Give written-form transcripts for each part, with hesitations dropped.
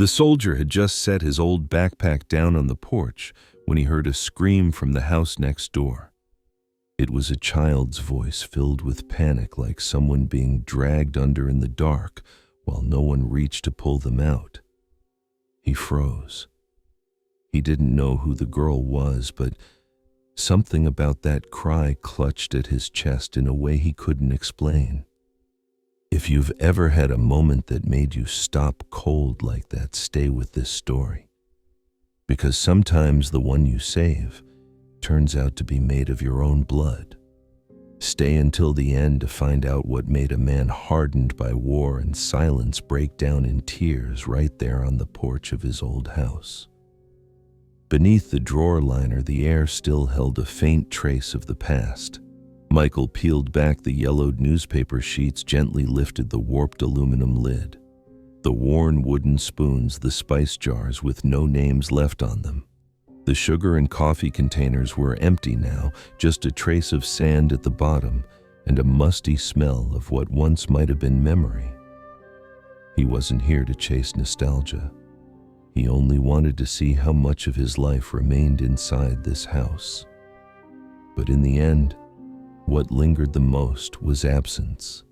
The soldier had just set his old backpack down on the porch when he heard a scream from the house next door. It was a child's voice filled with panic, like someone being dragged under in the dark while no one reached to pull them out. He froze. He didn't know who the girl was, but something about that cry clutched at his chest in a way he couldn't explain. If you've ever had a moment that made you stop cold like that, stay with this story. Because sometimes the one you save turns out to be made of your own blood. Stay until the end to find out what made a man hardened by war and silence break down in tears right there on the porch of his old house. Beneath the drawer liner, the air still held a faint trace of the past. Michael peeled back the yellowed newspaper sheets, gently lifted the warped aluminum lid. The worn wooden spoons, the spice jars with no names left on them. The sugar and coffee containers were empty now, just a trace of sand at the bottom and a musty smell of what once might have been memory. He wasn't here to chase nostalgia. He only wanted to see how much of his life remained inside this house. But in the end, what lingered the most was absence.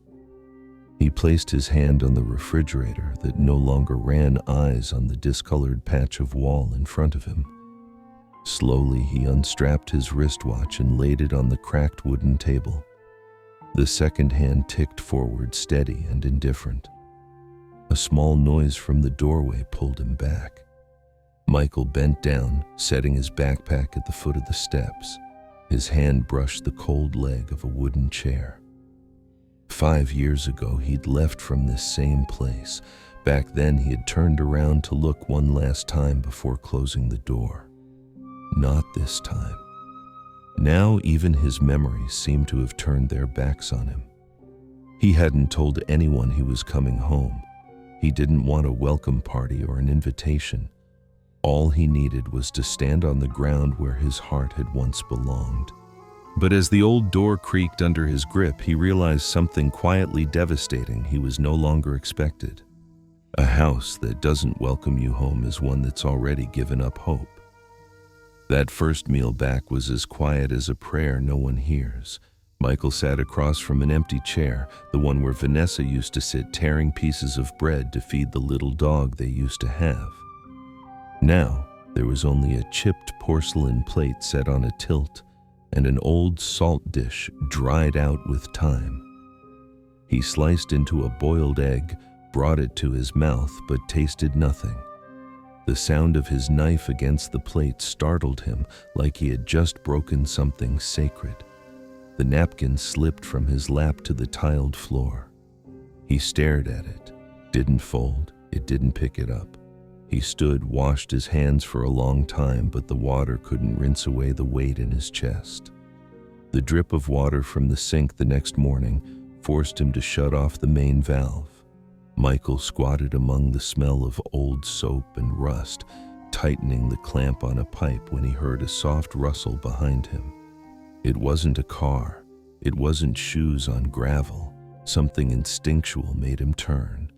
He placed his hand on the refrigerator that no longer ran eyes on the discolored patch of wall in front of him. Slowly, he unstrapped his wristwatch and laid it on the cracked wooden table. The second hand ticked forward, steady and indifferent. A small noise from the doorway pulled him back. Michael bent down, setting his backpack at the foot of the steps. His hand brushed the cold leg of a wooden chair. 5 years ago, he'd left from this same place. Back then, he had turned around to look one last time before closing the door. Not this time. Now, even his memories seemed to have turned their backs on him. He hadn't told anyone he was coming home. He didn't want a welcome party or an invitation. All he needed was to stand on the ground where his heart had once belonged. But as the old door creaked under his grip, he realized something quietly devastating he was no longer expected. A house that doesn't welcome you home is one that's already given up hope. That first meal back was as quiet as a prayer no one hears. Michael sat across from an empty chair, the one where Vanessa used to sit tearing pieces of bread to feed the little dog they used to have. Now, there was only a chipped porcelain plate set on a tilt and an old salt dish dried out with time. He sliced into a boiled egg, brought it to his mouth, but tasted nothing. The sound of his knife against the plate startled him, like he had just broken something sacred. The napkin slipped from his lap to the tiled floor. He stared at it. Didn't fold. It didn't pick it up. He stood, washed his hands for a long time, but the water couldn't rinse away the weight in his chest. The drip of water from the sink the next morning forced him to shut off the main valve. Michael squatted among the smell of old soap and rust, tightening the clamp on a pipe when he heard a soft rustle behind him. It wasn't a car. It wasn't shoes on gravel. Something instinctual made him turn.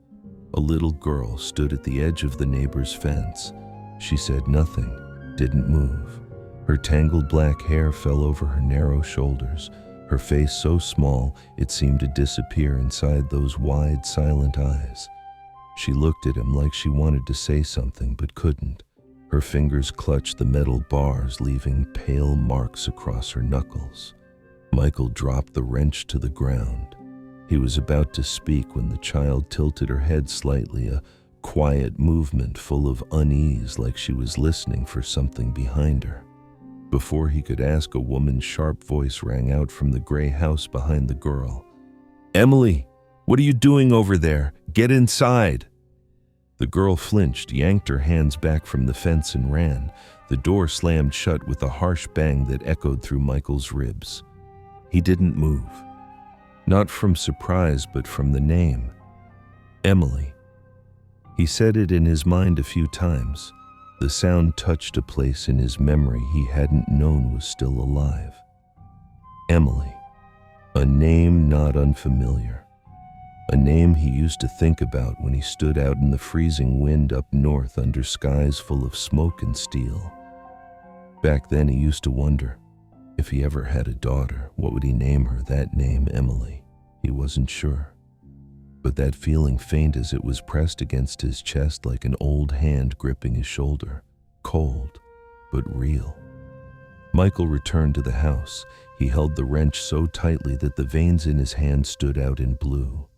A little girl stood at the edge of the neighbor's fence. She said nothing, didn't move. Her tangled black hair fell over her narrow shoulders, her face so small it seemed to disappear inside those wide, silent eyes. She looked at him like she wanted to say something but couldn't. Her fingers clutched the metal bars, leaving pale marks across her knuckles. Michael dropped the wrench to the ground. He was about to speak when the child tilted her head slightly, a quiet movement full of unease, like she was listening for something behind her. Before he could ask, a woman's sharp voice rang out from the gray house behind the girl. "Emily, what are you doing over there? Get inside!" The girl flinched, yanked her hands back from the fence and ran. The door slammed shut with a harsh bang that echoed through Michael's ribs. He didn't move. Not from surprise, but from the name. Emily. He said it in his mind a few times. The sound touched a place in his memory he hadn't known was still alive. Emily. A name not unfamiliar. a name he used to think about when he stood out in the freezing wind up north under skies full of smoke and steel. Back then he used to wonder, if he ever had a daughter, what would he name her? That name, Emily. He wasn't sure. But that feeling, faint as it was pressed against his chest like an old hand gripping his shoulder, cold, but real. Michael returned to the house. He held the wrench so tightly that the veins in his hand stood out in blue.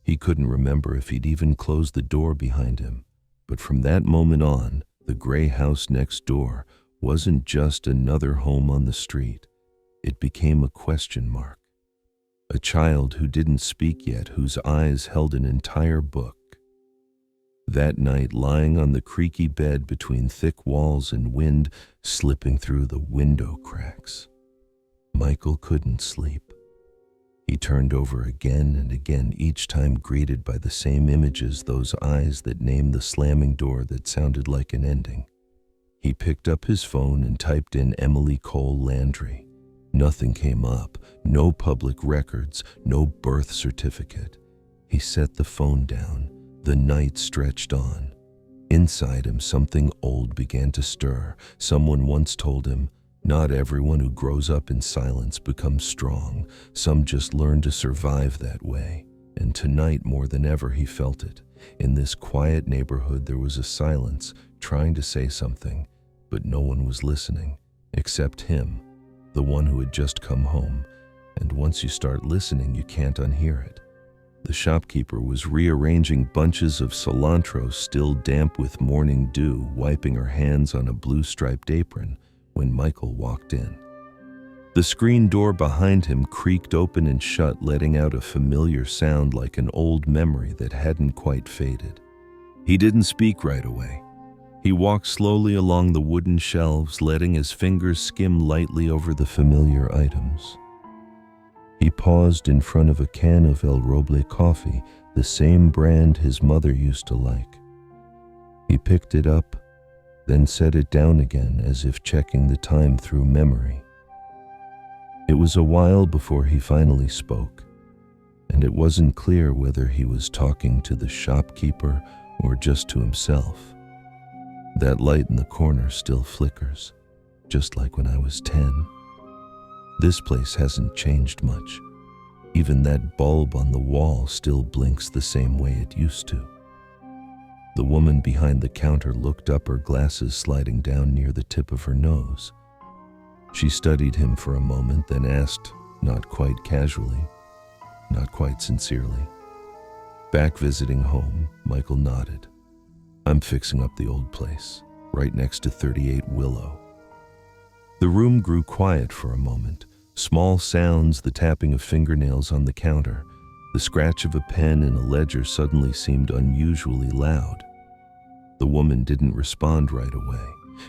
He couldn't remember if he'd even closed the door behind him. But from that moment on, the gray house next door wasn't just another home on the street. It became a question mark. A child who didn't speak yet, whose eyes held an entire book. That night, lying on the creaky bed between thick walls and wind slipping through the window cracks, Michael couldn't sleep. He turned over again and again, each time greeted by the same images, those eyes that named the slamming door that sounded like an ending. He picked up his phone and typed in Emily Cole Landry. Nothing came up, no public records, no birth certificate. He set the phone down. The night stretched on. Inside him, something old began to stir. Someone once told him, not everyone who grows up in silence becomes strong. Some just learn to survive that way. And tonight, more than ever, he felt it. In this quiet neighborhood, there was a silence, trying to say something, but no one was listening, except him, the one who had just come home. And once you start listening, you can't unhear it. The shopkeeper was rearranging bunches of cilantro still damp with morning dew, wiping her hands on a blue-striped apron when Michael walked in. The screen door behind him creaked open and shut, letting out a familiar sound like an old memory that hadn't quite faded. He didn't speak right away. He walked slowly along the wooden shelves, letting his fingers skim lightly over the familiar items. He paused in front of a can of El Roble coffee, the same brand his mother used to like. He picked it up, then set it down again as if checking the time through memory. It was a while before he finally spoke, and it wasn't clear whether he was talking to the shopkeeper or just to himself. That light in the corner still flickers, just like when I was 10. This place hasn't changed much. Even that bulb on the wall still blinks the same way it used to. The woman behind the counter looked up, her glasses sliding down near the tip of her nose. She studied him for a moment, then asked, not quite casually, not quite sincerely, "Back visiting home?" Michael nodded. "I'm fixing up the old place, right next to 38 Willow." The room grew quiet for a moment. Small sounds, the tapping of fingernails on the counter, the scratch of a pen in a ledger suddenly seemed unusually loud. The woman didn't respond right away.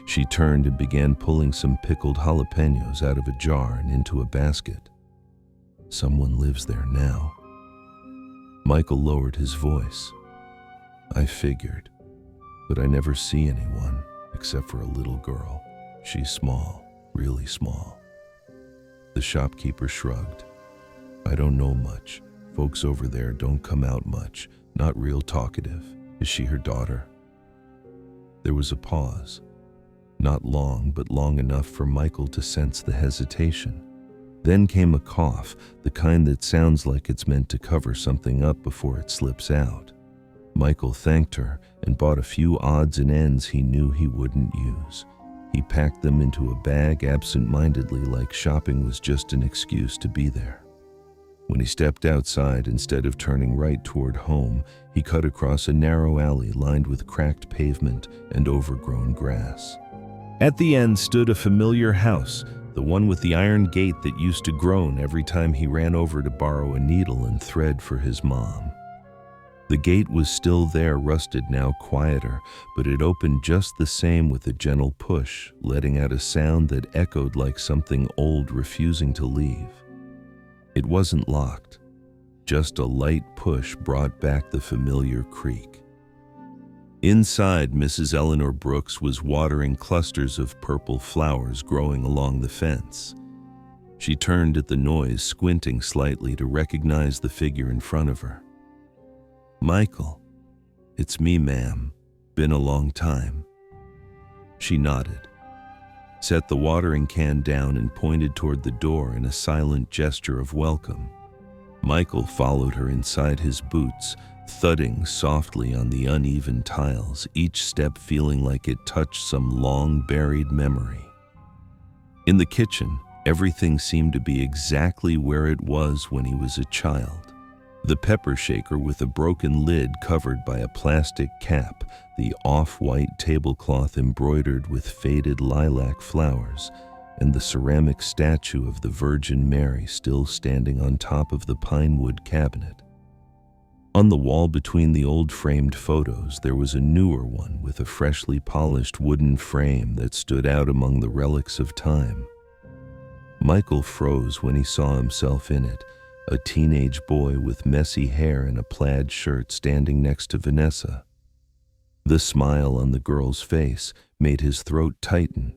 She turned and began pulling some pickled jalapenos out of a jar and into a basket. "Someone lives there now." Michael lowered his voice. "I figured, but I never see anyone except for a little girl. She's small, really small." The shopkeeper shrugged. "I don't know much. Folks over there don't come out much, not real talkative. Is she her daughter?" There was a pause. Not long, but long enough for Michael to sense the hesitation. Then came a cough, the kind that sounds like it's meant to cover something up before it slips out. Michael thanked her and bought a few odds and ends he knew he wouldn't use. He packed them into a bag absent-mindedly, like shopping was just an excuse to be there. When he stepped outside, instead of turning right toward home, he cut across a narrow alley lined with cracked pavement and overgrown grass. At the end stood a familiar house, the one with the iron gate that used to groan every time he ran over to borrow a needle and thread for his mom. The gate was still there, rusted now, quieter, but it opened just the same with a gentle push, letting out a sound that echoed like something old refusing to leave. It wasn't locked. Just a light push brought back the familiar creak. Inside, Mrs. Eleanor Brooks was watering clusters of purple flowers growing along the fence. She turned at the noise, squinting slightly to recognize the figure in front of her. "Michael, it's me, ma'am. Been a long time." She nodded, set the watering can down, and pointed toward the door in a silent gesture of welcome. Michael followed her inside, his boots thudding softly on the uneven tiles, each step feeling like it touched some long-buried memory. In the kitchen, everything seemed to be exactly where it was when he was a child. The pepper shaker with a broken lid covered by a plastic cap, the off-white tablecloth embroidered with faded lilac flowers, and the ceramic statue of the Virgin Mary still standing on top of the pine wood cabinet. On the wall between the old framed photos, there was a newer one with a freshly polished wooden frame that stood out among the relics of time. Michael froze when he saw himself in it, a teenage boy with messy hair and a plaid shirt standing next to Vanessa. The smile on the girl's face made his throat tighten.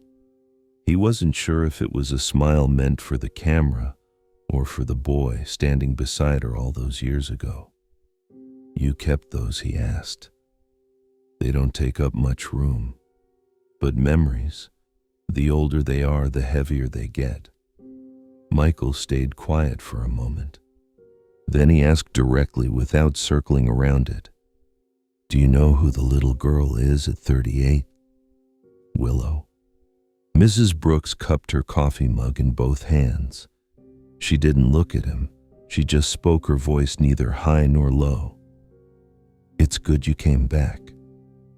He wasn't sure if it was a smile meant for the camera or for the boy standing beside her all those years ago. "You kept those?" he asked. "They don't take up much room. But memories, the older they are, the heavier they get." Michael stayed quiet for a moment. Then he asked directly, without circling around it, "Do you know who the little girl is at 38? Willow." Mrs. Brooks cupped her coffee mug in both hands. She didn't look at him. She just spoke, her voice neither high nor low. "It's good you came back.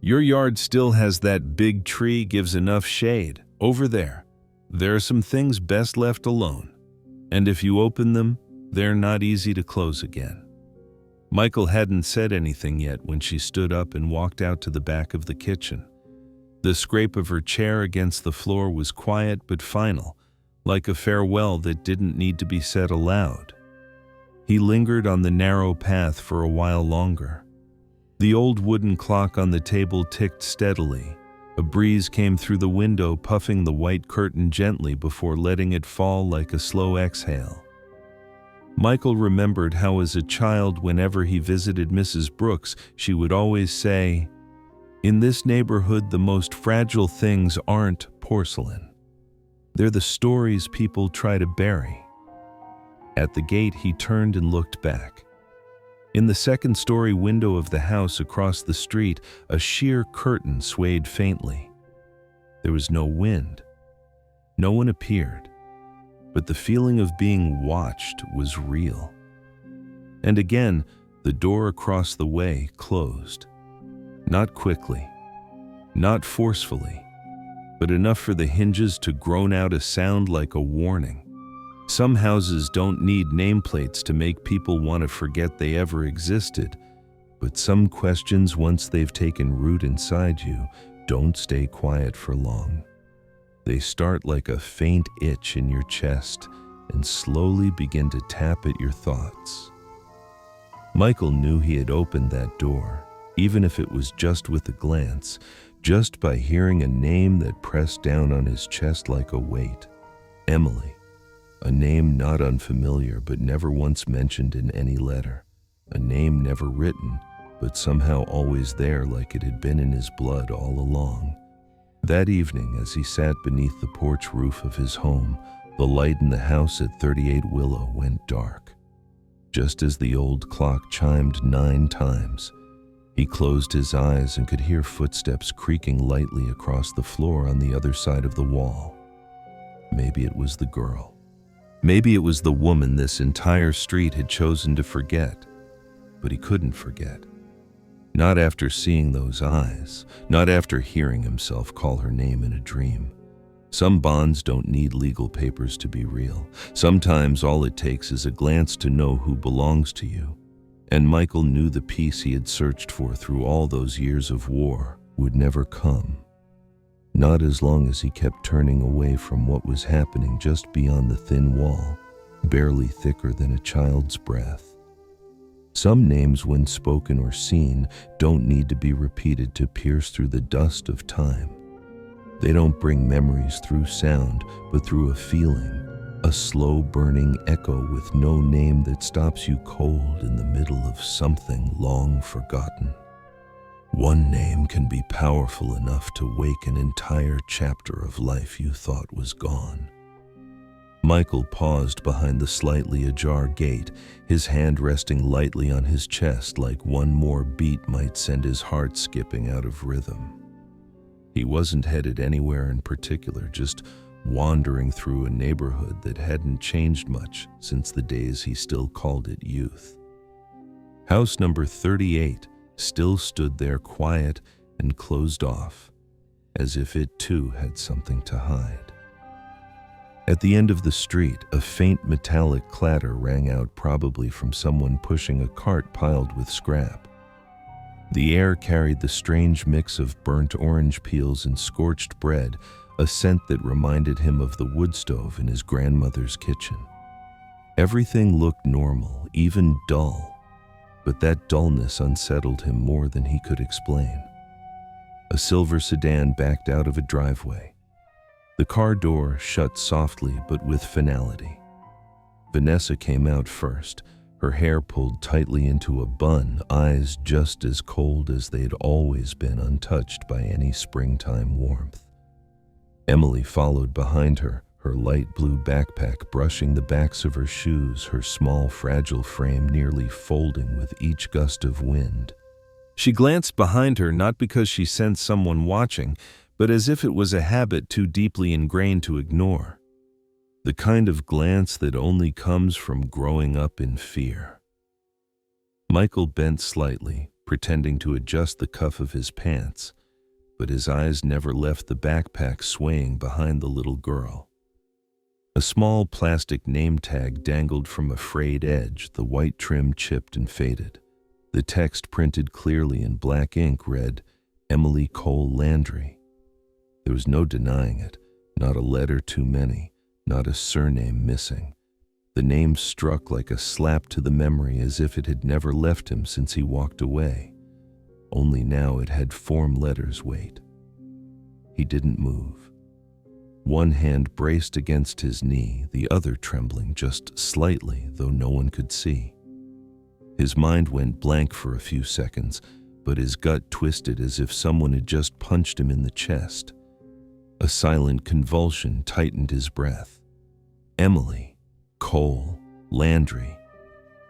Your yard still has that big tree, gives enough shade. Over there. There are some things best left alone. And if you open them, they're not easy to close again." Michael hadn't said anything yet when she stood up and walked out to the back of the kitchen. The scrape of her chair against the floor was quiet but final, like a farewell that didn't need to be said aloud. He lingered on the narrow path for a while longer. The old wooden clock on the table ticked steadily. A breeze came through the window, puffing the white curtain gently before letting it fall like a slow exhale. Michael remembered how as a child, whenever he visited Mrs. Brooks, she would always say, "In this neighborhood, the most fragile things aren't porcelain. They're the stories people try to bury." At the gate, he turned and looked back. In the second-story window of the house across the street, a sheer curtain swayed faintly. There was no wind. No one appeared, but the feeling of being watched was real. And again, the door across the way closed. Not quickly, not forcefully, but enough for the hinges to groan out a sound like a warning. Some houses don't need nameplates to make people want to forget they ever existed, but some questions, once they've taken root inside you, don't stay quiet for long. They start like a faint itch in your chest and slowly begin to tap at your thoughts. Michael knew he had opened that door, even if it was just with a glance, just by hearing a name that pressed down on his chest like a weight. Emily. A name not unfamiliar, but never once mentioned in any letter. A name never written, but somehow always there, like it had been in his blood all along. That evening, as he sat beneath the porch roof of his home, the light in the house at 38 Willow went dark. Just as the old clock chimed 9 times, he closed his eyes and could hear footsteps creaking lightly across the floor on the other side of the wall. Maybe it was the girl. Maybe it was the woman this entire street had chosen to forget, but he couldn't forget. Not after seeing those eyes, not after hearing himself call her name in a dream. Some bonds don't need legal papers to be real. Sometimes all it takes is a glance to know who belongs to you. And Michael knew the peace he had searched for through all those years of war would never come. Not as long as he kept turning away from what was happening just beyond the thin wall, barely thicker than a child's breath. Some names, when spoken or seen, don't need to be repeated to pierce through the dust of time. They don't bring memories through sound, but through a feeling, a slow-burning echo with no name that stops you cold in the middle of something long forgotten. One name can be powerful enough to wake an entire chapter of life you thought was gone. Michael paused behind the slightly ajar gate, his hand resting lightly on his chest like one more beat might send his heart skipping out of rhythm. He wasn't headed anywhere in particular, just wandering through a neighborhood that hadn't changed much since the days he still called it youth. House number 38 still stood there quiet and closed off, as if it too had something to hide. At the end of the street, a faint metallic clatter rang out, probably from someone pushing a cart piled with scrap. The air carried the strange mix of burnt orange peels and scorched bread, a scent that reminded him of the wood stove in his grandmother's kitchen. Everything looked normal, even dull, but that dullness unsettled him more than he could explain. A silver sedan backed out of a driveway. The car door shut softly but with finality. Vanessa came out first, her hair pulled tightly into a bun, eyes just as cold as they'd always been, untouched by any springtime warmth. Emily followed behind her, her light blue backpack brushing the backs of her shoes, her small, fragile frame nearly folding with each gust of wind. She glanced behind her, not because she sensed someone watching, but as if it was a habit too deeply ingrained to ignore. The kind of glance that only comes from growing up in fear. Michael bent slightly, pretending to adjust the cuff of his pants, but his eyes never left the backpack swaying behind the little girl. A small plastic name tag dangled from a frayed edge, the white trim chipped and faded. The text, printed clearly in black ink, read, "Emily Cole Landry." There was no denying it, not a letter too many, not a surname missing. The name struck like a slap to the memory, as if it had never left him since he walked away. Only now it had form letters weight. He didn't move. One hand braced against his knee, the other trembling just slightly, though no one could see. His mind went blank for a few seconds, but his gut twisted as if someone had just punched him in the chest. A silent convulsion tightened his breath. Emily, Cole, Landry.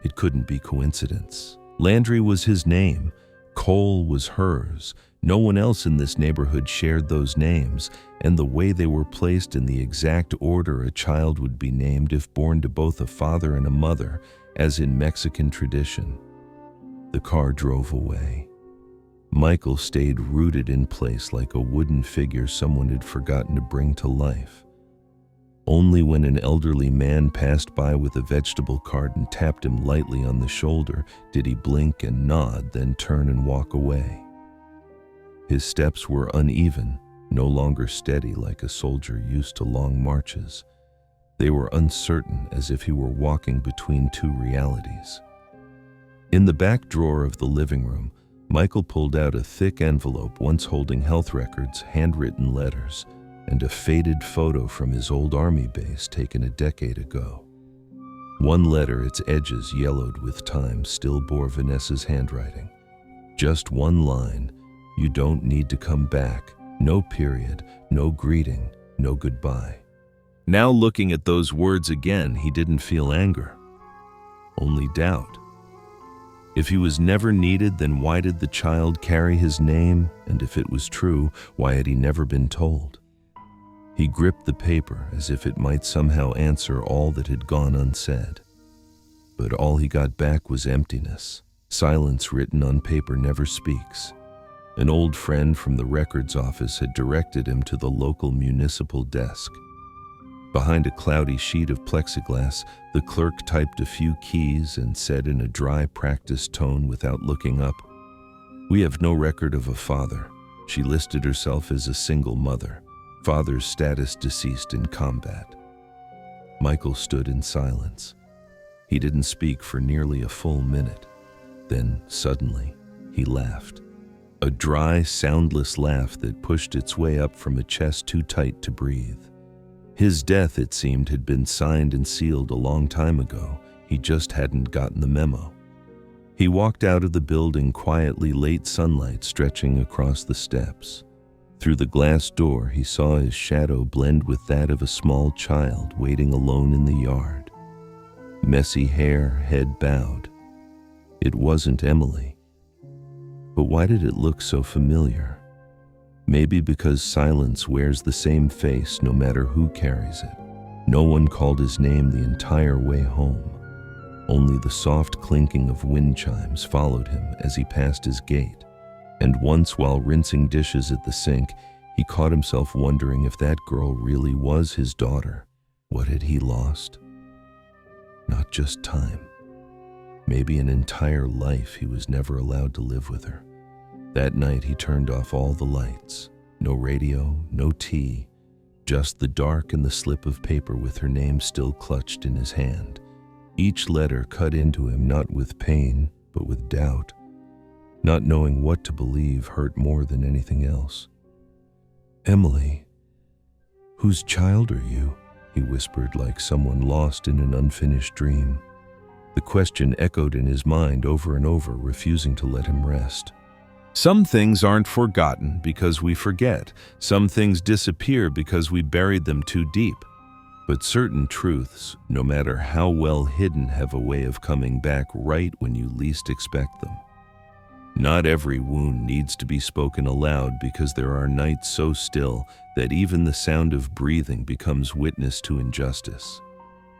It couldn't be coincidence. Landry was his name. Cole was hers. No one else in this neighborhood shared those names, and the way they were placed in the exact order a child would be named if born to both a father and a mother, as in Mexican tradition. The car drove away. Michael stayed rooted in place like a wooden figure someone had forgotten to bring to life. Only when an elderly man passed by with a vegetable cart and tapped him lightly on the shoulder did he blink and nod, then turn and walk away. His steps were uneven, no longer steady like a soldier used to long marches. They were uncertain, as if he were walking between two realities. In the back drawer of the living room, Michael pulled out a thick envelope once holding health records, handwritten letters, and a faded photo from his old army base taken a decade ago. One letter, its edges yellowed with time, still bore Vanessa's handwriting. Just one line, "You don't need to come back." No period, no greeting, no goodbye. Now looking at those words again, he didn't feel anger, only doubt. If he was never needed, then why did the child carry his name? And if it was true, why had he never been told? He gripped the paper as if it might somehow answer all that had gone unsaid. But all he got back was emptiness. Silence written on paper never speaks. An old friend from the records office had directed him to the local municipal desk. Behind a cloudy sheet of plexiglass, the clerk typed a few keys and said in a dry, practiced tone without looking up, "We have no record of a father. She listed herself as a single mother. Father's status deceased in combat." Michael stood in silence. He didn't speak for nearly a full minute. Then, suddenly, he laughed. A dry, soundless laugh that pushed its way up from a chest too tight to breathe. His death, it seemed, had been signed and sealed a long time ago. He just hadn't gotten the memo. He walked out of the building quietly, late sunlight stretching across the steps. Through the glass door, he saw his shadow blend with that of a small child waiting alone in the yard. Messy hair, head bowed. It wasn't Emily. But why did it look so familiar? Maybe because silence wears the same face no matter who carries it. No one called his name the entire way home. Only the soft clinking of wind chimes followed him as he passed his gate. And once, while rinsing dishes at the sink, he caught himself wondering if that girl really was his daughter. What had he lost? Not just time. Maybe an entire life he was never allowed to live with her. That night he turned off all the lights. No radio, no tea, just the dark and the slip of paper with her name still clutched in his hand. Each letter cut into him not with pain, but with doubt. Not knowing what to believe hurt more than anything else. "Emily, whose child are you?" he whispered like someone lost in an unfinished dream. The question echoed in his mind over and over, refusing to let him rest. Some things aren't forgotten because we forget. Some things disappear because we buried them too deep. But certain truths, no matter how well hidden, have a way of coming back right when you least expect them. Not every wound needs to be spoken aloud because there are nights so still that even the sound of breathing becomes witness to injustice.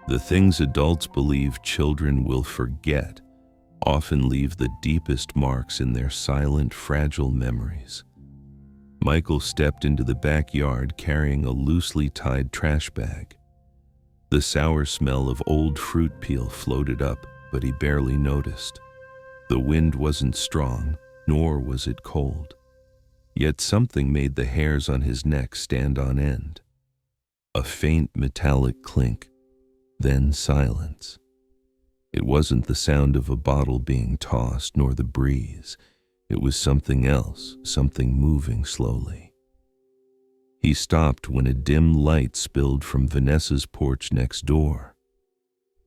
The things adults believe children will forget often leave the deepest marks in their silent, fragile memories. Michael stepped into the backyard carrying a loosely tied trash bag. The sour smell of old fruit peel floated up, but he barely noticed. The wind wasn't strong, nor was it cold. Yet something made the hairs on his neck stand on end. A faint metallic clink, then silence. It wasn't the sound of a bottle being tossed, nor the breeze. It was something else, something moving slowly. He stopped when a dim light spilled from Vanessa's porch next door.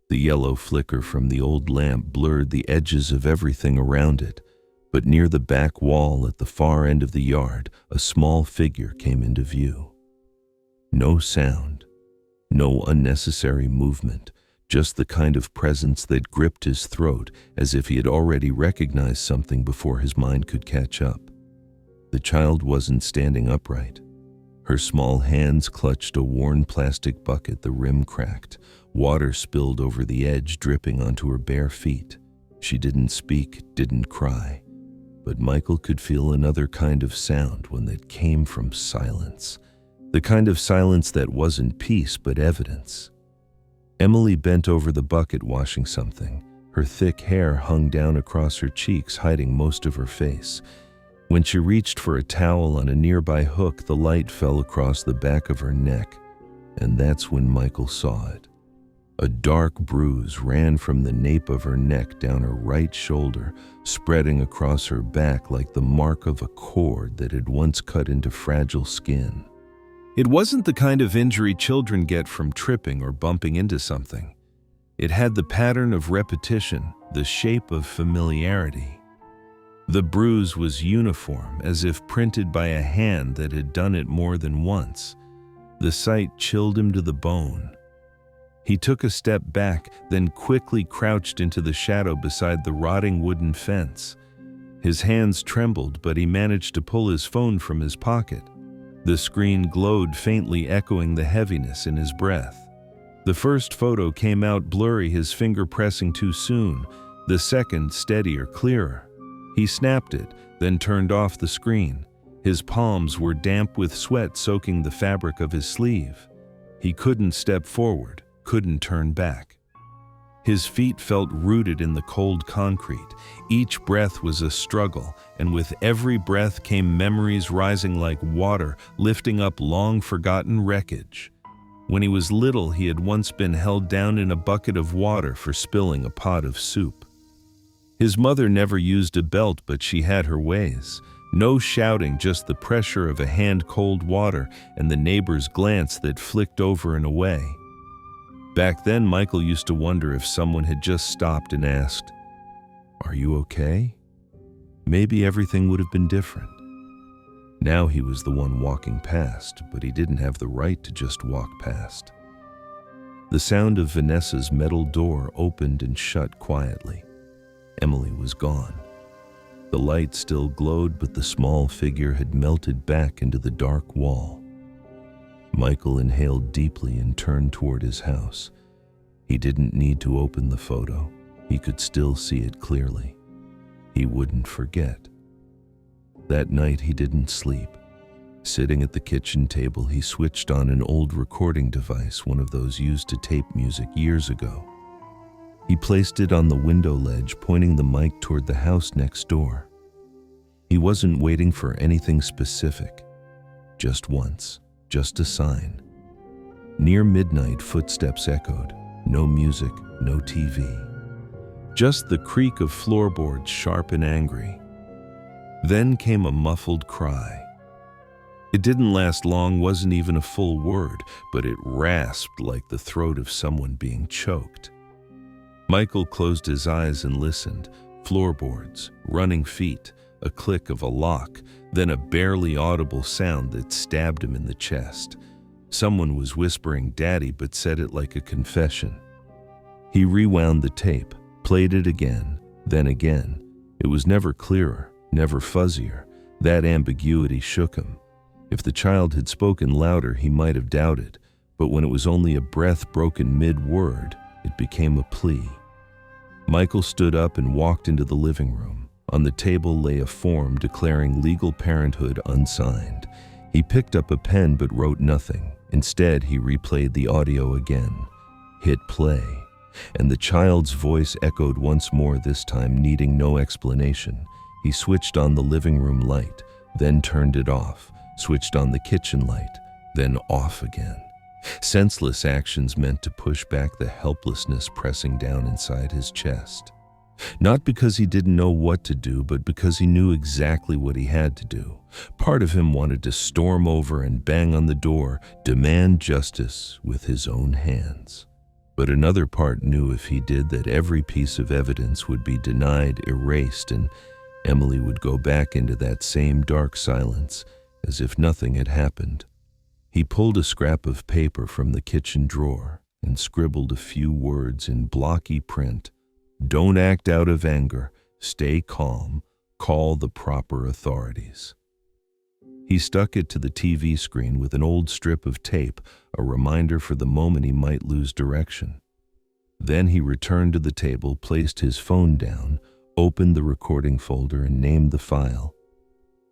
The yellow flicker from the old lamp blurred the edges of everything around it, but near the back wall at the far end of the yard, a small figure came into view. No sound, no unnecessary movement, just the kind of presence that gripped his throat as if he had already recognized something before his mind could catch up. The child wasn't standing upright. Her small hands clutched a worn plastic bucket, the rim cracked. Water spilled over the edge, dripping onto her bare feet. She didn't speak, didn't cry. But Michael could feel another kind of sound, one that came from silence. The kind of silence that wasn't peace, but evidence. Emily bent over the bucket washing something. Her thick hair hung down across her cheeks, hiding most of her face. When she reached for a towel on a nearby hook, the light fell across the back of her neck, and that's when Michael saw it. A dark bruise ran from the nape of her neck down her right shoulder, spreading across her back like the mark of a cord that had once cut into fragile skin. It wasn't the kind of injury children get from tripping or bumping into something. It had the pattern of repetition, the shape of familiarity. The bruise was uniform, as if printed by a hand that had done it more than once. The sight chilled him to the bone. He took a step back, then quickly crouched into the shadow beside the rotting wooden fence. His hands trembled, but he managed to pull his phone from his pocket. The screen glowed faintly, echoing the heaviness in his breath. The first photo came out blurry, his finger pressing too soon. The second, steadier, clearer. He snapped it, then turned off the screen. His palms were damp with sweat soaking the fabric of his sleeve. He couldn't step forward, couldn't turn back. His feet felt rooted in the cold concrete. Each breath was a struggle, and with every breath came memories rising like water, lifting up long-forgotten wreckage. When he was little, he had once been held down in a bucket of water for spilling a pot of soup. His mother never used a belt, but she had her ways. No shouting, just the pressure of a hand cold water and the neighbor's glance that flicked over and away. Back then, Michael used to wonder if someone had just stopped and asked, "Are you okay?" Maybe everything would have been different. Now he was the one walking past, but he didn't have the right to just walk past. The sound of Vanessa's metal door opened and shut quietly. Emily was gone. The light still glowed, but the small figure had melted back into the dark wall. Michael inhaled deeply and turned toward his house. He didn't need to open the photo. He could still see it clearly. He wouldn't forget. That night he didn't sleep. Sitting at the kitchen table, he switched on an old recording device, one of those used to tape music years ago. He placed it on the window ledge, pointing the mic toward the house next door. He wasn't waiting for anything specific. Just once, just a sign. Near midnight, footsteps echoed. No music, no TV. Just the creak of floorboards, sharp and angry. Then came a muffled cry. It didn't last long, wasn't even a full word, but it rasped like the throat of someone being choked. Michael closed his eyes and listened. Floorboards, running feet, a click of a lock, then a barely audible sound that stabbed him in the chest. Someone was whispering "Daddy," but said it like a confession. He rewound the tape, played it again, then again. It was never clearer, never fuzzier. That ambiguity shook him. If the child had spoken louder, he might have doubted, but when it was only a breath broken mid-word, it became a plea. Michael stood up and walked into the living room. On the table lay a form declaring legal parenthood unsigned. He picked up a pen but wrote nothing. Instead, he replayed the audio again, hit play, and the child's voice echoed once more, this time needing no explanation. He switched on the living room light, then turned it off, switched on the kitchen light, then off again. Senseless actions meant to push back the helplessness pressing down inside his chest. Not because he didn't know what to do, but because he knew exactly what he had to do. Part of him wanted to storm over and bang on the door, demand justice with his own hands. But another part knew if he did that every piece of evidence would be denied, erased, and Emily would go back into that same dark silence, as if nothing had happened. He pulled a scrap of paper from the kitchen drawer and scribbled a few words in blocky print. "Don't act out of anger. Stay calm. Call the proper authorities." He stuck it to the TV screen with an old strip of tape, a reminder for the moment he might lose direction. Then he returned to the table, placed his phone down, opened the recording folder, and named the file.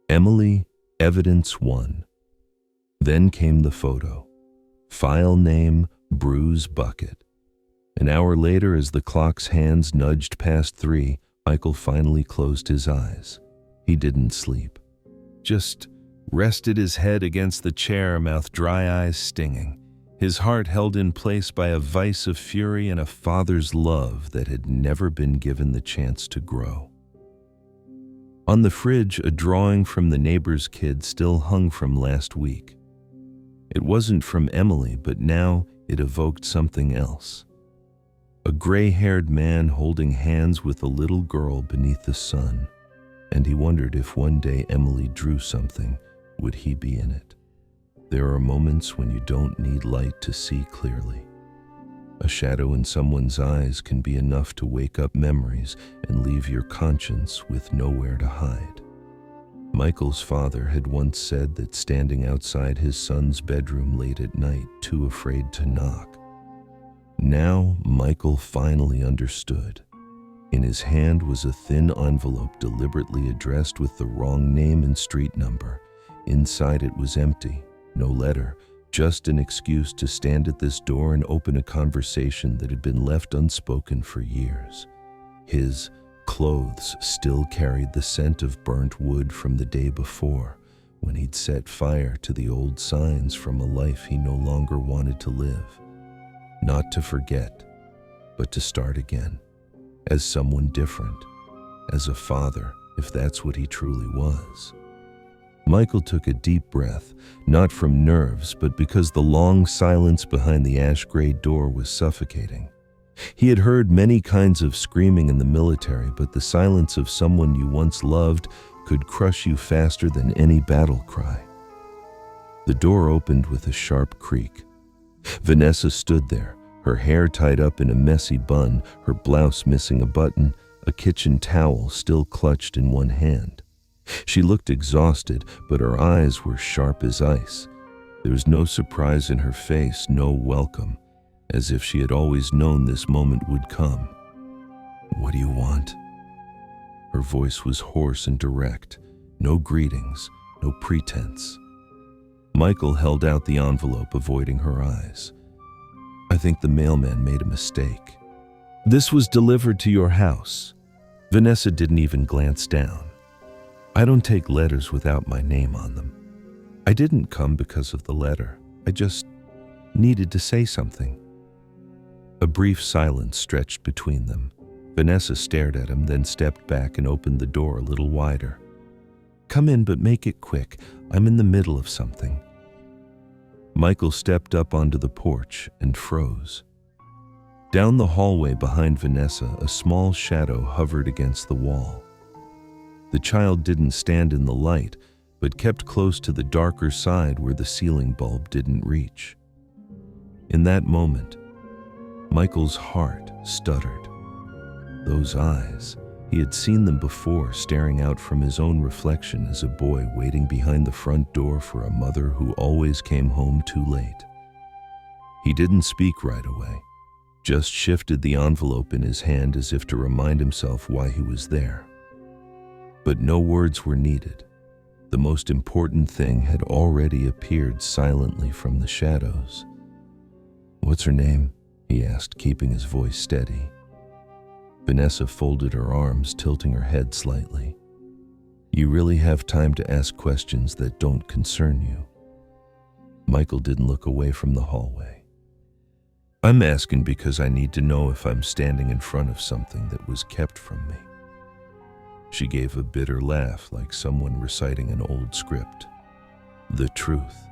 Emily, Evidence 1. Then came the photo. File name, Bruise Bucket. An hour later, as the clock's hands nudged past 3, Michael finally closed his eyes. He didn't sleep. Just rested his head against the chair, mouth dry, eyes stinging. His heart held in place by a vice of fury and a father's love that had never been given the chance to grow. On the fridge, a drawing from the neighbor's kid still hung from last week. It wasn't from Emily, but now it evoked something else. A gray-haired man holding hands with a little girl beneath the sun, and he wondered if one day Emily drew something, would he be in it? There are moments when you don't need light to see clearly. A shadow in someone's eyes can be enough to wake up memories and leave your conscience with nowhere to hide. Michael's father had once said that standing outside his son's bedroom late at night, too afraid to knock. Now Michael finally understood. In his hand was a thin envelope deliberately addressed with the wrong name and street number. Inside it was empty, no letter, just an excuse to stand at this door and open a conversation that had been left unspoken for years. His clothes still carried the scent of burnt wood from the day before, when he'd set fire to the old signs from a life he no longer wanted to live. Not to forget, but to start again, as someone different, as a father, if that's what he truly was. Michael took a deep breath, not from nerves, but because the long silence behind the ash-gray door was suffocating. He had heard many kinds of screaming in the military, but the silence of someone you once loved could crush you faster than any battle cry. The door opened with a sharp creak. Vanessa stood there, her hair tied up in a messy bun, her blouse missing a button, a kitchen towel still clutched in one hand. She looked exhausted, but her eyes were sharp as ice. There was no surprise in her face, no welcome, as if she had always known this moment would come. "What do you want?" Her voice was hoarse and direct. No greetings, no pretense. Michael held out the envelope, avoiding her eyes. "I think the mailman made a mistake. This was delivered to your house." Vanessa didn't even glance down. "I don't take letters without my name on them. I didn't come because of the letter. I just needed to say something." A brief silence stretched between them. Vanessa stared at him, then stepped back and opened the door a little wider. "Come in, but make it quick. I'm in the middle of something." Michael stepped up onto the porch and froze. Down the hallway behind Vanessa, a small shadow hovered against the wall. The child didn't stand in the light, but kept close to the darker side where the ceiling bulb didn't reach. In that moment, Michael's heart stuttered. Those eyes, he had seen them before, staring out from his own reflection as a boy waiting behind the front door for a mother who always came home too late. He didn't speak right away, just shifted the envelope in his hand as if to remind himself why he was there. But no words were needed. The most important thing had already appeared silently from the shadows. "What's her name?" he asked, keeping his voice steady. Vanessa folded her arms, tilting her head slightly. "You really have time to ask questions that don't concern you." Michael didn't look away from the hallway. "I'm asking because I need to know if I'm standing in front of something that was kept from me." She gave a bitter laugh, like someone reciting an old script. "The truth.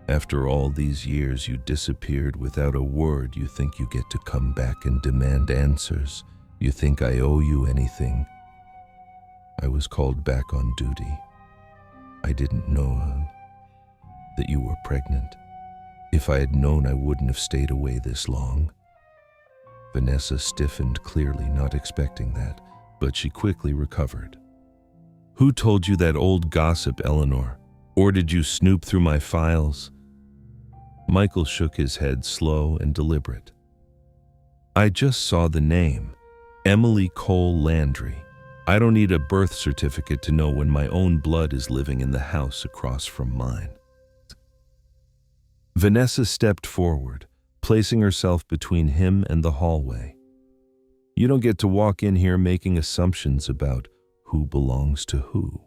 After all these years, you disappeared without a word. You think you get to come back and demand answers. You think I owe you anything. I was called back on duty. I didn't know that you were pregnant. If I had known, I wouldn't have stayed away this long." Vanessa stiffened, clearly not expecting that, but she quickly recovered. "Who told you that old gossip, Eleanor? Or did you snoop through my files?" Michael shook his head, slow and deliberate. "I just saw the name, Emily Cole Landry. I don't need a birth certificate to know when my own blood is living in the house across from mine." Vanessa stepped forward, placing herself between him and the hallway. "You don't get to walk in here making assumptions about who belongs to who."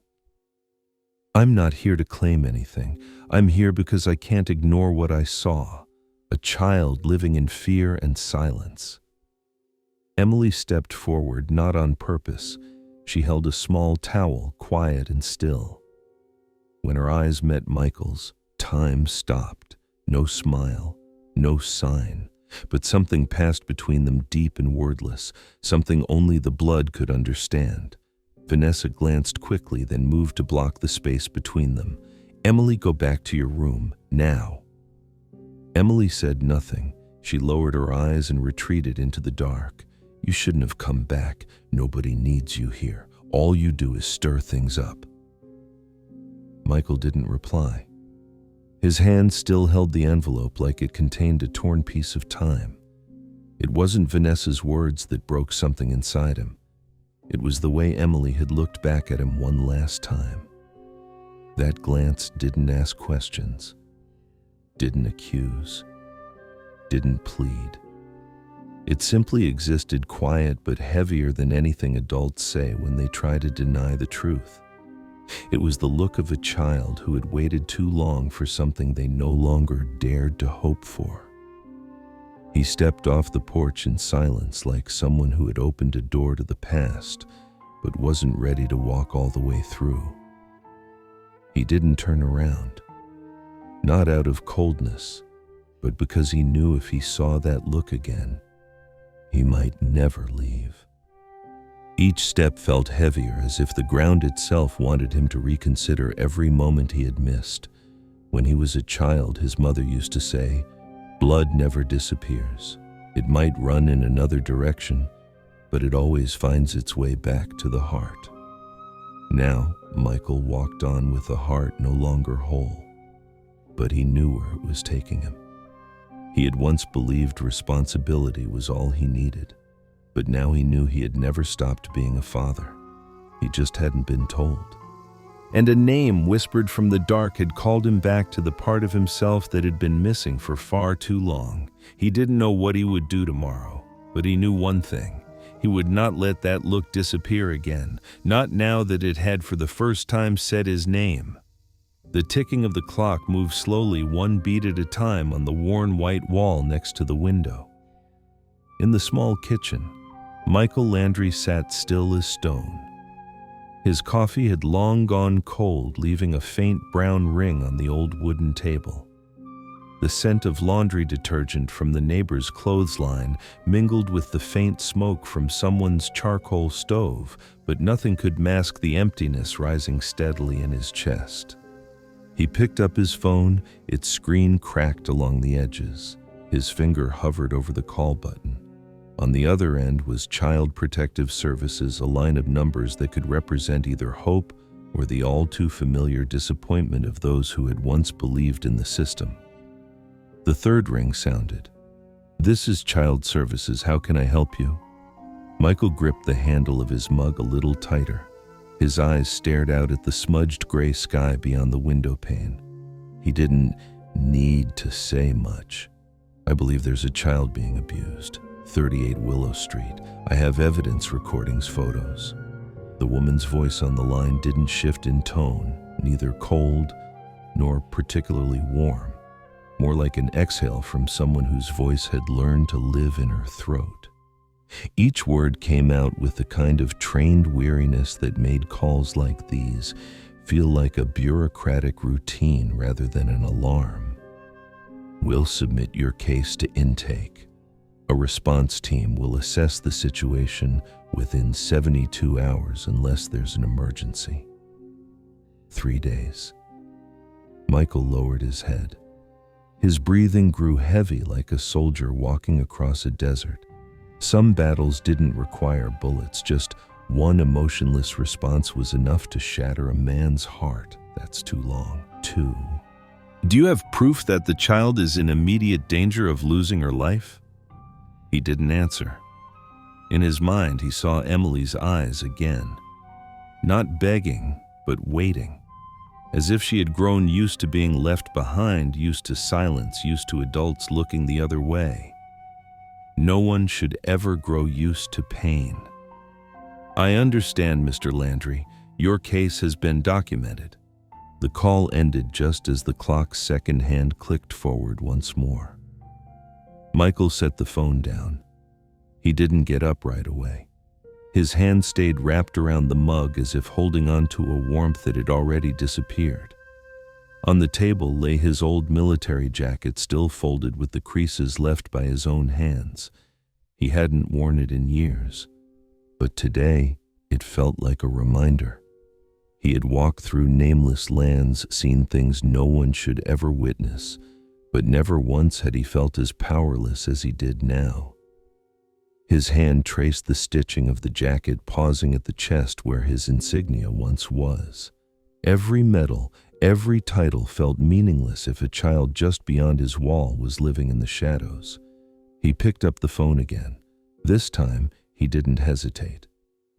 "I'm not here to claim anything. I'm here because I can't ignore what I saw, a child living in fear and silence." Emily stepped forward, not on purpose. She held a small towel, quiet and still. When her eyes met Michael's, time stopped. No smile, no sign. But something passed between them, deep and wordless, something only the blood could understand. Vanessa glanced quickly, then moved to block the space between them. "Emily, go back to your room, now." Emily said nothing. She lowered her eyes and retreated into the dark. "You shouldn't have come back. Nobody needs you here. All you do is stir things up." Michael didn't reply. His hand still held the envelope like it contained a torn piece of time. It wasn't Vanessa's words that broke something inside him. It was the way Emily had looked back at him one last time. That glance didn't ask questions, didn't accuse, didn't plead. It simply existed, quiet but heavier than anything adults say when they try to deny the truth. It was the look of a child who had waited too long for something they no longer dared to hope for. He stepped off the porch in silence, like someone who had opened a door to the past, but wasn't ready to walk all the way through. He didn't turn around, not out of coldness, but because he knew if he saw that look again, he might never leave. Each step felt heavier, as if the ground itself wanted him to reconsider every moment he had missed. When he was a child, his mother used to say, "Blood never disappears. It might run in another direction, but it always finds its way back to the heart." Now, Michael walked on with a heart no longer whole, but he knew where it was taking him. He had once believed responsibility was all he needed, but now he knew he had never stopped being a father. He just hadn't been told. And a name whispered from the dark had called him back to the part of himself that had been missing for far too long. He didn't know what he would do tomorrow, but he knew one thing. He would not let that look disappear again, not now that it had for the first time said his name. The ticking of the clock moved slowly, one beat at a time, on the worn white wall next to the window. In the small kitchen, Michael Landry sat still as stone. His coffee had long gone cold, leaving a faint brown ring on the old wooden table. The scent of laundry detergent from the neighbor's clothesline mingled with the faint smoke from someone's charcoal stove, but nothing could mask the emptiness rising steadily in his chest. He picked up his phone, its screen cracked along the edges. His finger hovered over the call button. On the other end was Child Protective Services, a line of numbers that could represent either hope or the all-too-familiar disappointment of those who had once believed in the system. The third ring sounded. "This is Child Services. How can I help you?" Michael gripped the handle of his mug a little tighter. His eyes stared out at the smudged gray sky beyond the window pane. He didn't need to say much. "I believe there's a child being abused. 38 Willow Street. I have evidence, recordings, photos." The woman's voice on the line didn't shift in tone, neither cold nor particularly warm, more like an exhale from someone whose voice had learned to live in her throat. Each word came out with the kind of trained weariness that made calls like these feel like a bureaucratic routine rather than an alarm. "We'll submit your case to intake. A response team will assess the situation within 72 hours unless there's an emergency." 3 days. Michael lowered his head. His breathing grew heavy like a soldier walking across a desert. Some battles didn't require bullets, just one emotionless response was enough to shatter a man's heart. That's too long. 2. "Do you have proof that the child is in immediate danger of losing her life?" He didn't answer. In his mind, he saw Emily's eyes again. Not begging, but waiting. As if she had grown used to being left behind, used to silence, used to adults looking the other way. No one should ever grow used to pain. "I understand, Mr. Landry. Your case has been documented." The call ended just as the clock's second hand clicked forward once more. Michael set the phone down. He didn't get up right away. His hand stayed wrapped around the mug as if holding on to a warmth that had already disappeared. On the table lay his old military jacket, still folded with the creases left by his own hands. He hadn't worn it in years, but today it felt like a reminder. He had walked through nameless lands, seen things no one should ever witness, but never once had he felt as powerless as he did now. His hand traced the stitching of the jacket, pausing at the chest where his insignia once was. Every medal, every title felt meaningless if a child just beyond his wall was living in the shadows. He picked up the phone again. This time, he didn't hesitate.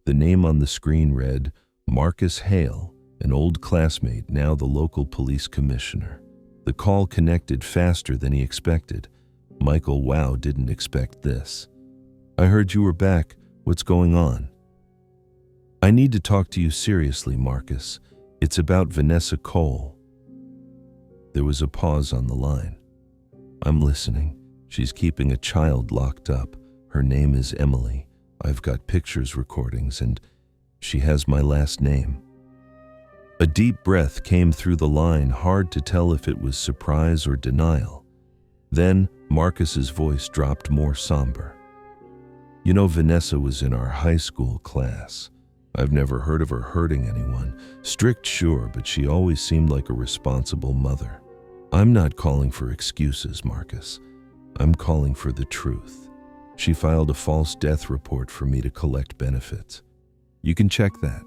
The name on the screen read, Marcus Hale, an old classmate, now the local police commissioner. The call connected faster than he expected. Michael, wow, didn't expect this. "I heard you were back. What's going on?" "I need to talk to you seriously, Marcus. It's about Vanessa Cole." There was a pause on the line. "I'm listening. She's keeping a child locked up. Her name is Emily. I've got pictures, recordings, and she has my last name." A deep breath came through the line, hard to tell if it was surprise or denial. Then Marcus's voice dropped more somber. "You know, Vanessa was in our high school class. I've never heard of her hurting anyone. Strict, sure, but she always seemed like a responsible mother. I'm not calling for excuses, Marcus. I'm calling for the truth. She filed a false death report for me to collect benefits. You can check that."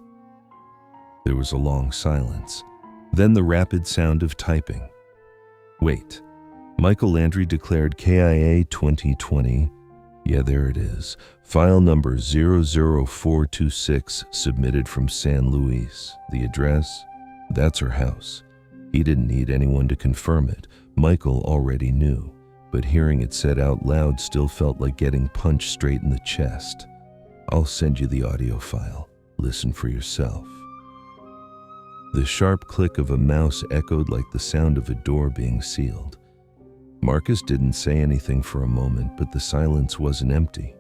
There was a long silence, then the rapid sound of typing. "Wait." Michael Landry declared KIA 2020. Yeah, there it is. File number 00426, submitted from San Luis. The address? That's her house. He didn't need anyone to confirm it. Michael already knew, but hearing it said out loud still felt like getting punched straight in the chest. "I'll send you the audio file. Listen for yourself." The sharp click of a mouse echoed like the sound of a door being sealed. Marcus didn't say anything for a moment, but the silence wasn't empty.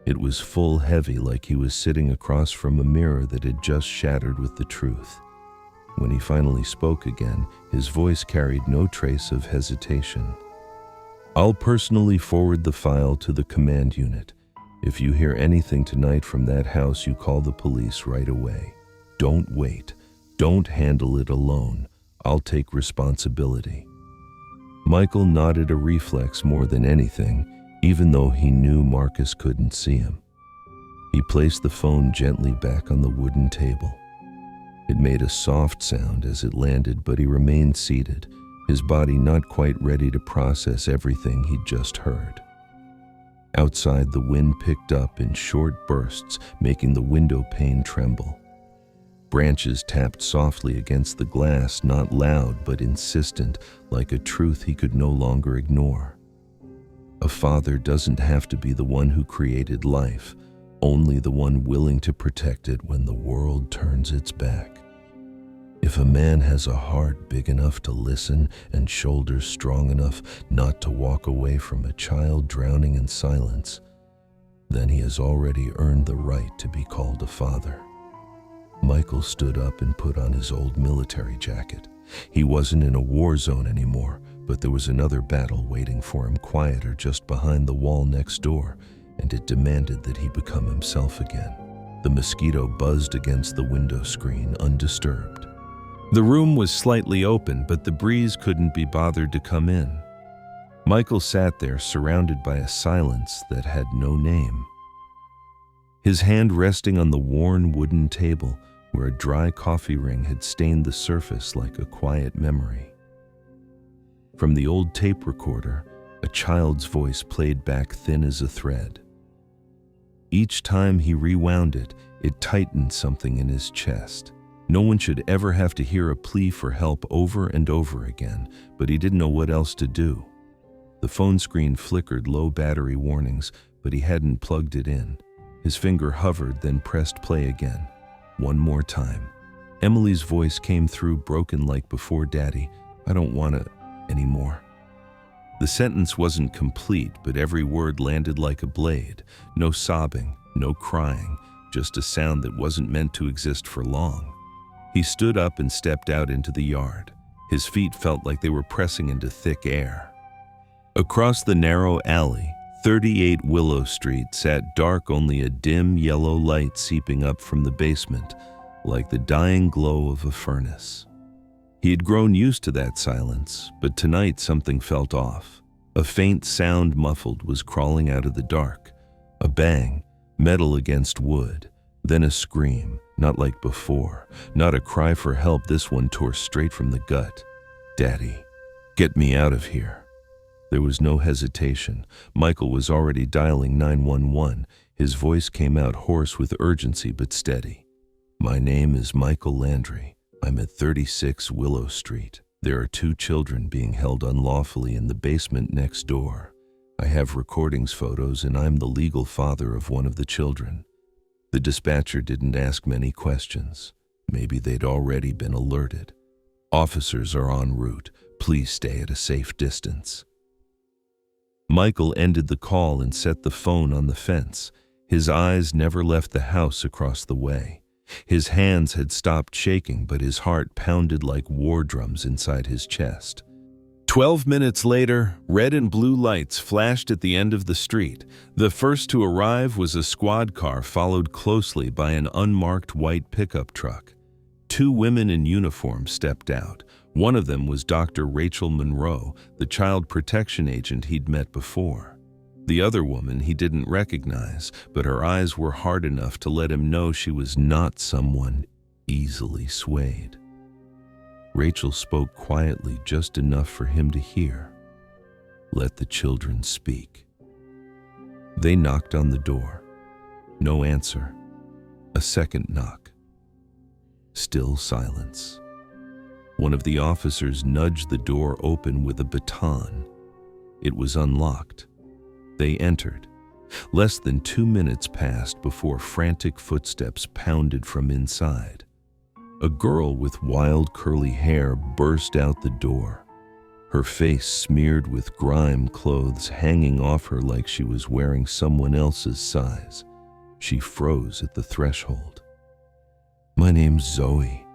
It was full, heavy, like he was sitting across from a mirror that had just shattered with the truth. When he finally spoke again, his voice carried no trace of hesitation. "I'll personally forward the file to the command unit. If you hear anything tonight from that house, you call the police right away. Don't wait. Don't handle it alone. I'll take responsibility." Michael nodded, a reflex more than anything, even though he knew Marcus couldn't see him. He placed the phone gently back on the wooden table. It made a soft sound as it landed, but he remained seated, his body not quite ready to process everything he'd just heard. Outside, the wind picked up in short bursts, making the window pane tremble. Branches tapped softly against the glass, not loud but insistent, like a truth he could no longer ignore. A father doesn't have to be the one who created life, only the one willing to protect it when the world turns its back. If a man has a heart big enough to listen and shoulders strong enough not to walk away from a child drowning in silence, then he has already earned the right to be called a father. Michael stood up and put on his old military jacket. He wasn't in a war zone anymore, but there was another battle waiting for him quieter just behind the wall next door, and it demanded that he become himself again. The mosquito buzzed against the window screen, undisturbed. The room was slightly open, but the breeze couldn't be bothered to come in. Michael sat there, surrounded by a silence that had no name. His hand resting on the worn wooden table, where a dry coffee ring had stained the surface like a quiet memory. From the old tape recorder, a child's voice played back thin as a thread. Each time he rewound it, it tightened something in his chest. No one should ever have to hear a plea for help over and over again, but he didn't know what else to do. The phone screen flickered low battery warnings, but he hadn't plugged it in. His finger hovered, then pressed play again. One more time. Emily's voice came through, broken like before. "Daddy, I don't want to anymore." The sentence wasn't complete, but every word landed like a blade. No sobbing, no crying, just a sound that wasn't meant to exist for long. He stood up and stepped out into the yard. His feet felt like they were pressing into thick air. Across the narrow alley, 38 Willow Street sat dark, only a dim yellow light seeping up from the basement, like the dying glow of a furnace. He had grown used to that silence, but tonight something felt off. A faint sound, muffled, was crawling out of the dark. A bang, metal against wood, then a scream, not like before, not a cry for help. This one tore straight from the gut. "Daddy, get me out of here." There was no hesitation. Michael was already dialing 911. His voice came out hoarse with urgency but steady. "My name is Michael Landry. I'm at 36 Willow Street. There are 2 children being held unlawfully in the basement next door. I have recordings, photos, and I'm the legal father of one of the children." The dispatcher didn't ask many questions. Maybe they'd already been alerted. "Officers are en route. Please stay at a safe distance." Michael ended the call and set the phone on the fence. His eyes never left the house across the way. His hands had stopped shaking, but his heart pounded like war drums inside his chest. 12 minutes later, red and blue lights flashed at the end of the street. The first to arrive was a squad car followed closely by an unmarked white pickup truck. 2 women in uniform stepped out. One of them was Dr. Rachel Monroe, the child protection agent he'd met before. The other woman he didn't recognize, but her eyes were hard enough to let him know she was not someone easily swayed. Rachel spoke quietly, just enough for him to hear. "Let the children speak." They knocked on the door. No answer. A second knock. Still silence. One of the officers nudged the door open with a baton. It was unlocked. They entered. Less than 2 minutes passed before frantic footsteps pounded from inside. A girl with wild curly hair burst out the door, her face smeared with grime, clothes hanging off her like she was wearing someone else's size. She froze at the threshold. "My name's Zoe."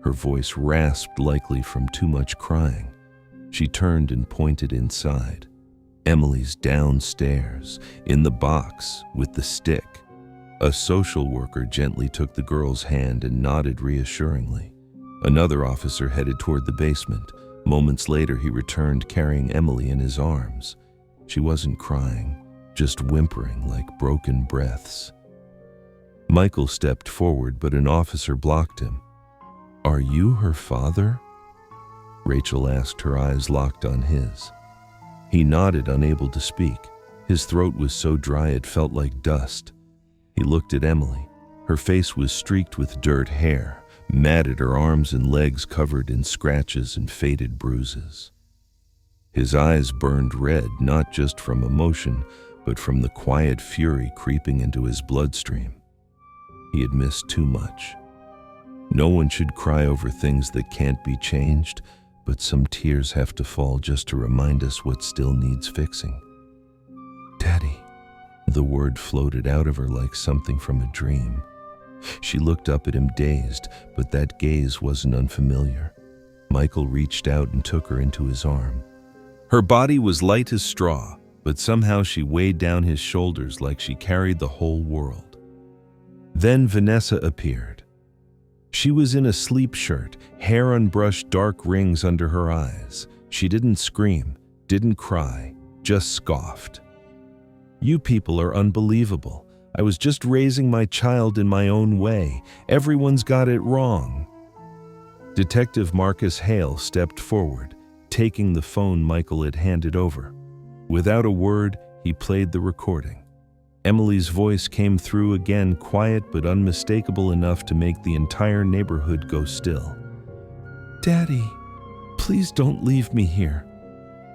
Her voice rasped, likely from too much crying. She turned and pointed inside. Emily's downstairs, in the box, with the stick. A social worker gently took the girl's hand and nodded reassuringly. Another officer headed toward the basement. Moments later, he returned carrying Emily in his arms. She wasn't crying, just whimpering like broken breaths. Michael stepped forward, but an officer blocked him. "Are you her father?" Rachel asked, her eyes locked on his. He nodded, unable to speak. His throat was so dry it felt like dust. He looked at Emily. Her face was streaked with dirt, hair matted, her arms and legs covered in scratches and faded bruises. His eyes burned red, not just from emotion, but from the quiet fury creeping into his bloodstream. He had missed too much. No one should cry over things that can't be changed, but some tears have to fall just to remind us what still needs fixing. "Daddy," the word floated out of her like something from a dream. She looked up at him dazed, but that gaze wasn't unfamiliar. Michael reached out and took her into his arm. Her body was light as straw, but somehow she weighed down his shoulders like she carried the whole world. Then Vanessa appeared. She was in a sleep shirt, hair unbrushed, dark rings under her eyes. She didn't scream, didn't cry, just scoffed. "You people are unbelievable. I was just raising my child in my own way. Everyone's got it wrong." Detective Marcus Hale stepped forward, taking the phone Michael had handed over. Without a word, he played the recording. Emily's voice came through again, quiet but unmistakable enough to make the entire neighborhood go still. "Daddy, please don't leave me here."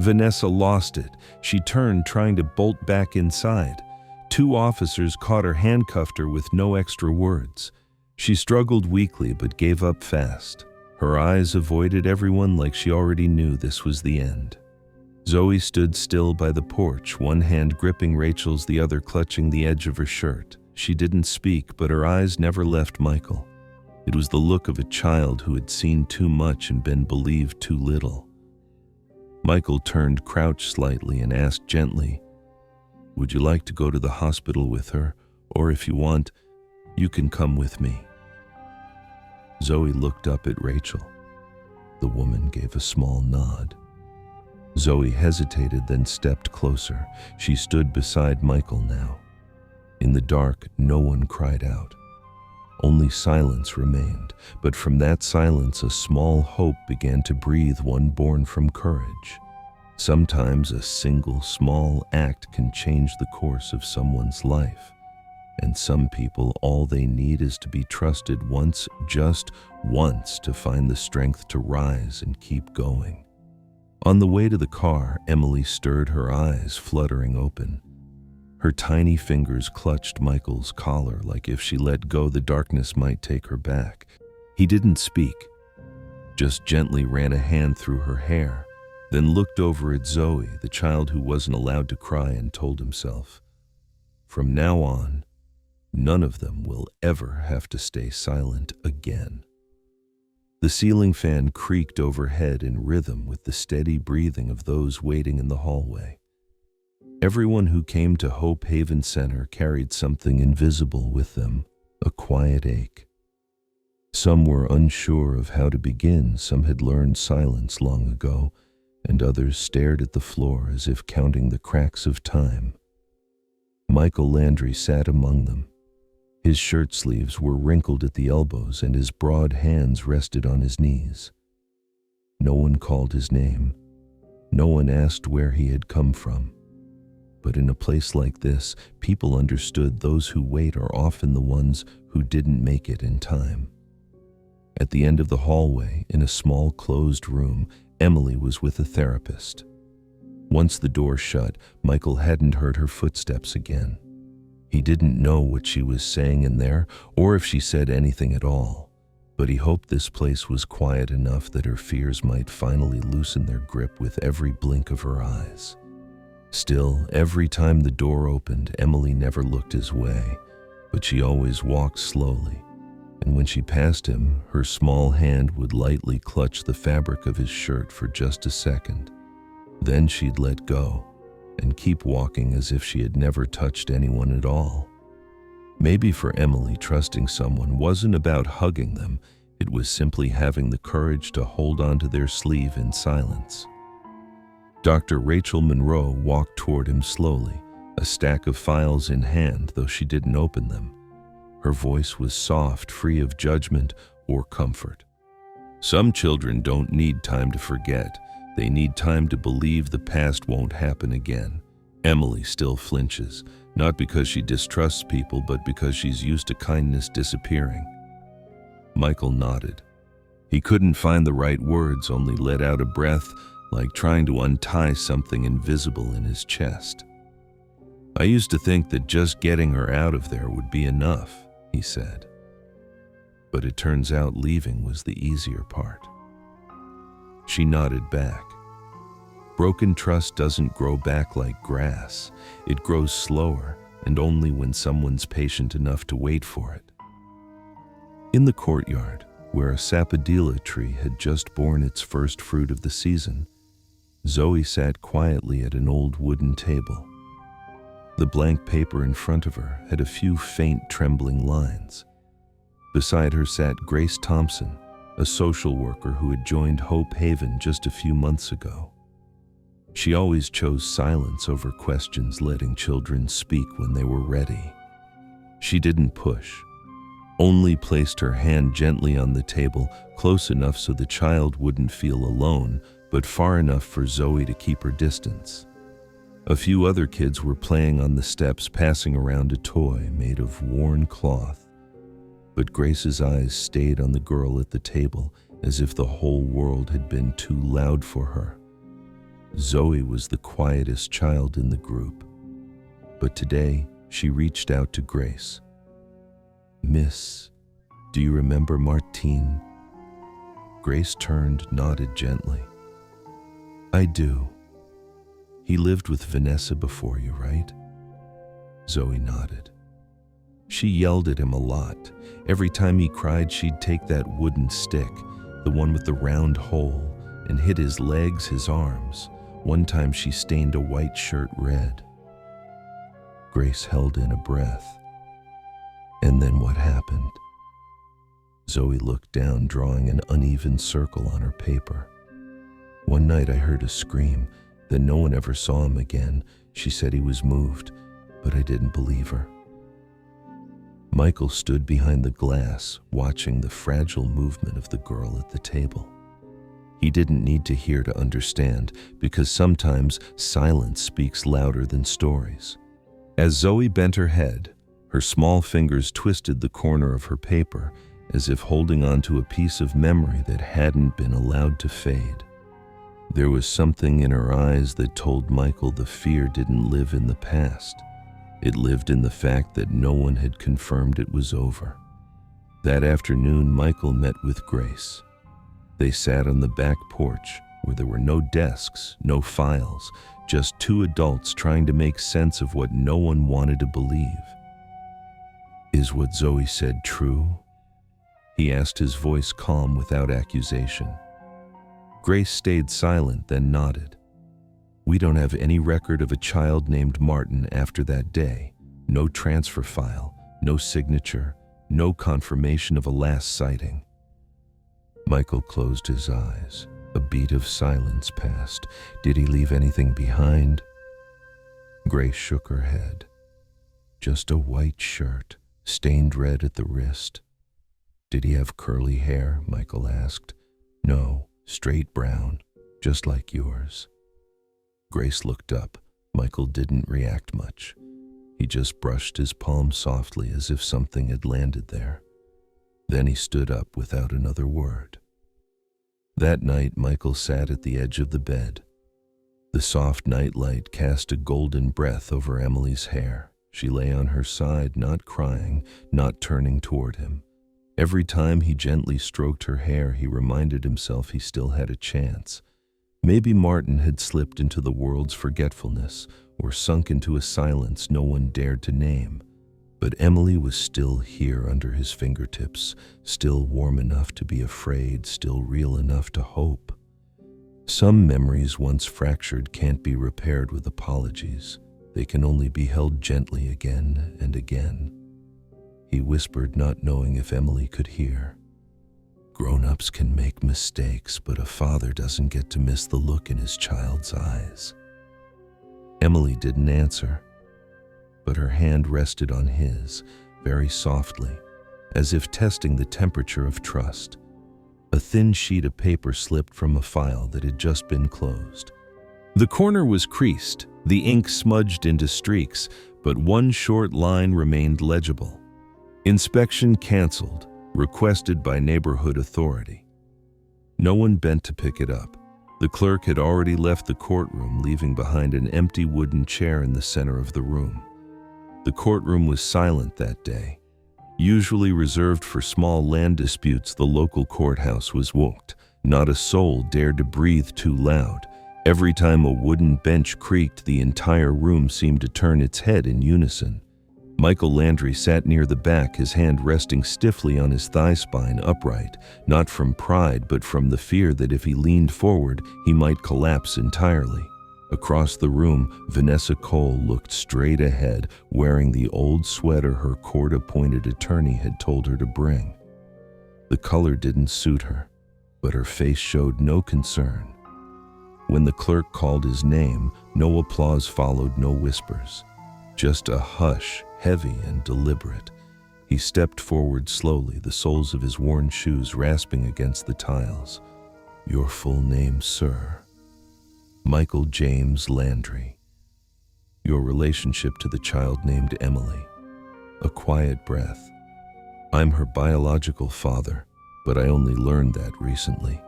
Vanessa lost it. She turned, trying to bolt back inside. 2 officers caught her, handcuffed her with no extra words. She struggled weakly but gave up fast. Her eyes avoided everyone like she already knew this was the end. Zoe stood still by the porch, one hand gripping Rachel's, the other clutching the edge of her shirt. She didn't speak, but her eyes never left Michael. It was the look of a child who had seen too much and been believed too little. Michael turned, crouched slightly, and asked gently, "Would you like to go to the hospital with her? Or if you want, you can come with me." Zoe looked up at Rachel. The woman gave a small nod. Zoe hesitated, then stepped closer. She stood beside Michael now. In the dark, no one cried out. Only silence remained, but from that silence a small hope began to breathe, one born from courage. Sometimes a single small act can change the course of someone's life. And some people, all they need is to be trusted once, just once, to find the strength to rise and keep going. On the way to the car, Emily stirred, her eyes fluttering open. Her tiny fingers clutched Michael's collar like if she let go, the darkness might take her back. He didn't speak, just gently ran a hand through her hair, then looked over at Zoe, the child who wasn't allowed to cry, and told himself, "From now on, None of them will ever have to stay silent again. The ceiling fan creaked overhead in rhythm with the steady breathing of those waiting in the hallway. Everyone who came to Hope Haven Center carried something invisible with them, a quiet ache. Some were unsure of how to begin, some had learned silence long ago, and others stared at the floor as if counting the cracks of time. Michael Landry sat among them. His shirt sleeves were wrinkled at the elbows and his broad hands rested on his knees. No one called his name. No one asked where he had come from. But in a place like this, people understood those who wait are often the ones who didn't make it in time. At the end of the hallway, in a small closed room, Emily was with a therapist. Once the door shut, Michael hadn't heard her footsteps again. He didn't know what she was saying in there, or if she said anything at all, but he hoped this place was quiet enough that her fears might finally loosen their grip with every blink of her eyes. Still, every time the door opened, Emily never looked his way, but she always walked slowly, and when she passed him, her small hand would lightly clutch the fabric of his shirt for just a second. Then she'd let go and keep walking as if she had never touched anyone at all. Maybe for Emily, trusting someone wasn't about hugging them, it was simply having the courage to hold onto their sleeve in silence. Dr. Rachel Monroe walked toward him slowly, a stack of files in hand, though she didn't open them. Her voice was soft, free of judgment or comfort. Some children don't need time to forget. They need time to believe the past won't happen again. Emily still flinches, not because she distrusts people, but because she's used to kindness disappearing. Michael nodded. He couldn't find the right words, only let out a breath, like trying to untie something invisible in his chest. "I used to think that just getting her out of there would be enough," he said. But it turns out leaving was the easier part. She nodded back. Broken trust doesn't grow back like grass. It grows slower, and only when someone's patient enough to wait for it. In the courtyard, where a sapodilla tree had just borne its first fruit of the season, Zoe sat quietly at an old wooden table. The blank paper in front of her had a few faint, trembling lines. Beside her sat Grace Thompson, a social worker who had joined Hope Haven just a few months ago. She always chose silence over questions, letting children speak when they were ready. She didn't push, only placed her hand gently on the table, close enough so the child wouldn't feel alone, but far enough for Zoe to keep her distance. A few other kids were playing on the steps, passing around a toy made of worn cloth. But Grace's eyes stayed on the girl at the table, as if the whole world had been too loud for her. Zoe was the quietest child in the group, but today she reached out to Grace. "Miss, do you remember Martine?" Grace turned, nodded gently. "I do. He lived with Vanessa before you, right?" Zoe nodded. She yelled at him a lot. Every time he cried, she'd take that wooden stick, the one with the round hole, and hit his legs, his arms. One time she stained a white shirt red. Grace held in a breath. "And then what happened?" Zoe looked down, drawing an uneven circle on her paper. "One night I heard a scream, then no one ever saw him again. She said he was moved, but I didn't believe her." Michael stood behind the glass, watching the fragile movement of the girl at the table. He didn't need to hear to understand, because sometimes silence speaks louder than stories. As Zoe bent her head, her small fingers twisted the corner of her paper, as if holding on to a piece of memory that hadn't been allowed to fade. There was something in her eyes that told Michael the fear didn't live in the past. It lived in the fact that no one had confirmed it was over. That afternoon, Michael met with Grace. They sat on the back porch, where there were no desks, no files, just two adults trying to make sense of what no one wanted to believe. Is what Zoe said true? He asked, his voice calm without accusation. Grace stayed silent, then nodded. We don't have any record of a child named Martin after that day. No transfer file, no signature, no confirmation of a last sighting. Michael closed his eyes. A beat of silence passed. Did he leave anything behind? Grace shook her head. Just a white shirt, stained red at the wrist. Did he have curly hair? Michael asked. No, straight brown, just like yours. Grace looked up. Michael didn't react much. He just brushed his palm softly as if something had landed there. Then he stood up without another word. That night, Michael sat at the edge of the bed. The soft nightlight cast a golden breath over Emily's hair. She lay on her side, not crying, not turning toward him. Every time he gently stroked her hair, he reminded himself he still had a chance. Maybe Martin had slipped into the world's forgetfulness or sunk into a silence no one dared to name. But Emily was still here under his fingertips, still warm enough to be afraid, still real enough to hope. Some memories once fractured can't be repaired with apologies. They can only be held gently again and again. He whispered, not knowing if Emily could hear. Grown-ups can make mistakes, but a father doesn't get to miss the look in his child's eyes. Emily didn't answer, but her hand rested on his, very softly, as if testing the temperature of trust. A thin sheet of paper slipped from a file that had just been closed. The corner was creased, the ink smudged into streaks, but one short line remained legible. Inspection canceled, requested by neighborhood authority. No one bent to pick it up. The clerk had already left the courtroom, leaving behind an empty wooden chair in the center of the room. The courtroom was silent that day. Usually reserved for small land disputes, the local courthouse was whooped. Not a soul dared to breathe too loud. Every time a wooden bench creaked, the entire room seemed to turn its head in unison. Michael Landry sat near the back, his hand resting stiffly on his thigh spine, upright, not from pride but from the fear that if he leaned forward, he might collapse entirely. Across the room, Vanessa Cole looked straight ahead, wearing the old sweater her court-appointed attorney had told her to bring. The color didn't suit her, but her face showed no concern. When the clerk called his name, no applause followed, no whispers. Just a hush, heavy and deliberate. He stepped forward slowly, the soles of his worn shoes rasping against the tiles. Your full name, sir? Michael James Landry. Your relationship to the child named Emily. A quiet breath. I'm her biological father, but I only learned that recently.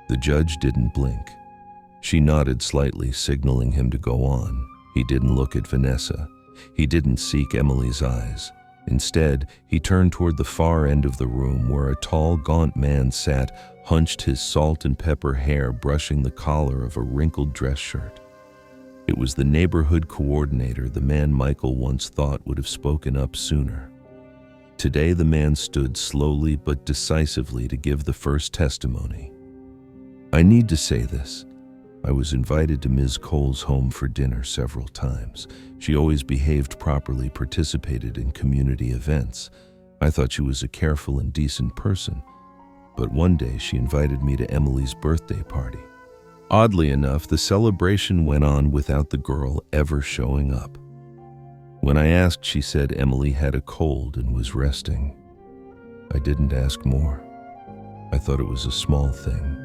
The judge didn't blink. She nodded slightly, signaling him to go on. He didn't look at Vanessa. He didn't seek Emily's eyes. Instead, he turned toward the far end of the room where a tall, gaunt man sat, hunched, his salt and pepper hair brushing the collar of a wrinkled dress shirt. It was the neighborhood coordinator, the man Michael once thought would have spoken up sooner. Today, the man stood slowly but decisively to give the first testimony. I need to say this. I was invited to Ms. Cole's home for dinner several times. She always behaved properly, participated in community events. I thought she was a careful and decent person. But one day she invited me to Emily's birthday party. Oddly enough, the celebration went on without the girl ever showing up. When I asked, she said Emily had a cold and was resting. I didn't ask more. I thought it was a small thing.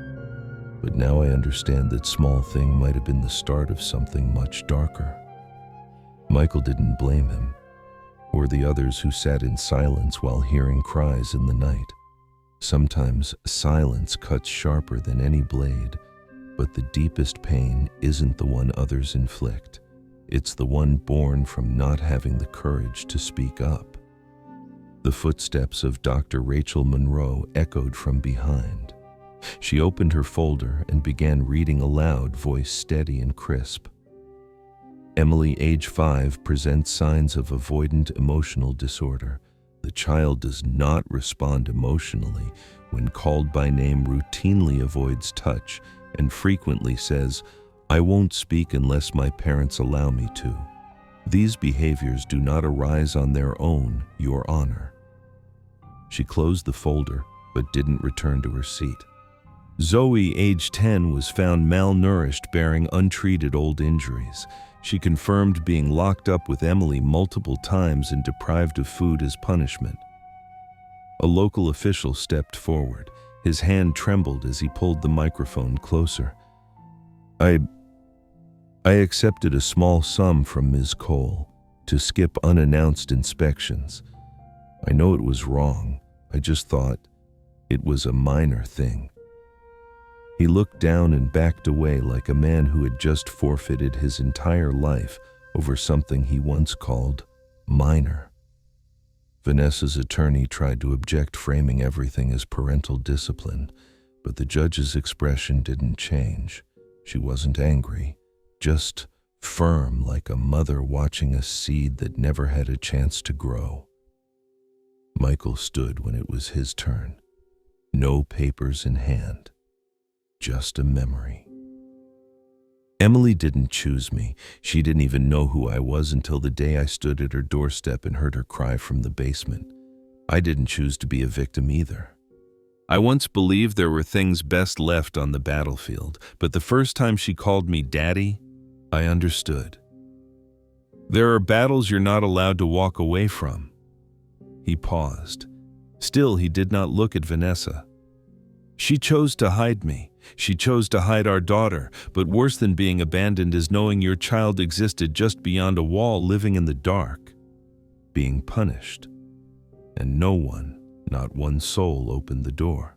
But now I understand that small thing might have been the start of something much darker. Michael didn't blame him, or the others who sat in silence while hearing cries in the night. Sometimes silence cuts sharper than any blade, but the deepest pain isn't the one others inflict. It's the one born from not having the courage to speak up. The footsteps of Dr. Rachel Monroe echoed from behind. She opened her folder and began reading aloud, voice steady and crisp. Emily, age 5, presents signs of avoidant emotional disorder. The child does not respond emotionally when called by name, routinely avoids touch, and frequently says, "I won't speak unless my parents allow me to." These behaviors do not arise on their own, Your Honor. She closed the folder, but didn't return to her seat. Zoe, age 10, was found malnourished, bearing untreated old injuries. She confirmed being locked up with Emily multiple times and deprived of food as punishment. A local official stepped forward. His hand trembled as he pulled the microphone closer. I accepted a small sum from Ms. Cole to skip unannounced inspections. I know it was wrong. I just thought it was a minor thing. He looked down and backed away like a man who had just forfeited his entire life over something he once called minor. Vanessa's attorney tried to object, framing everything as parental discipline, but the judge's expression didn't change. She wasn't angry, just firm, like a mother watching a seed that never had a chance to grow. Michael stood when it was his turn. No papers in hand. Just a memory. Emily didn't choose me. She didn't even know who I was until the day I stood at her doorstep and heard her cry from the basement. I didn't choose to be a victim either. I once believed there were things best left on the battlefield, but the first time she called me Daddy, I understood. There are battles you're not allowed to walk away from. He paused. Still, he did not look at Vanessa. She chose to hide me. She chose to hide our daughter, but worse than being abandoned is knowing your child existed just beyond a wall, living in the dark, being punished. And no one, not one soul, opened the door.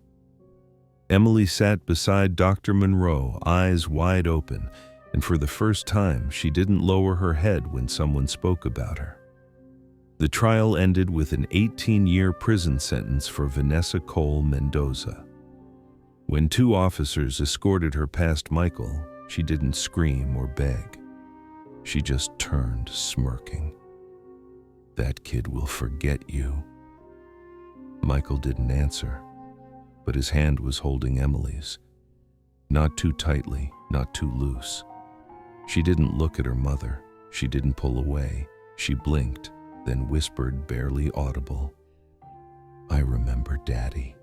Emily sat beside Dr. Monroe, eyes wide open, and for the first time, she didn't lower her head when someone spoke about her. The trial ended with an 18-year prison sentence for Vanessa Cole Mendoza. When 2 officers escorted her past Michael, she didn't scream or beg. She just turned, smirking. "That kid will forget you." Michael didn't answer, but his hand was holding Emily's. Not too tightly, not too loose. She didn't look at her mother. She didn't pull away. She blinked, then whispered, barely audible, "I remember Daddy."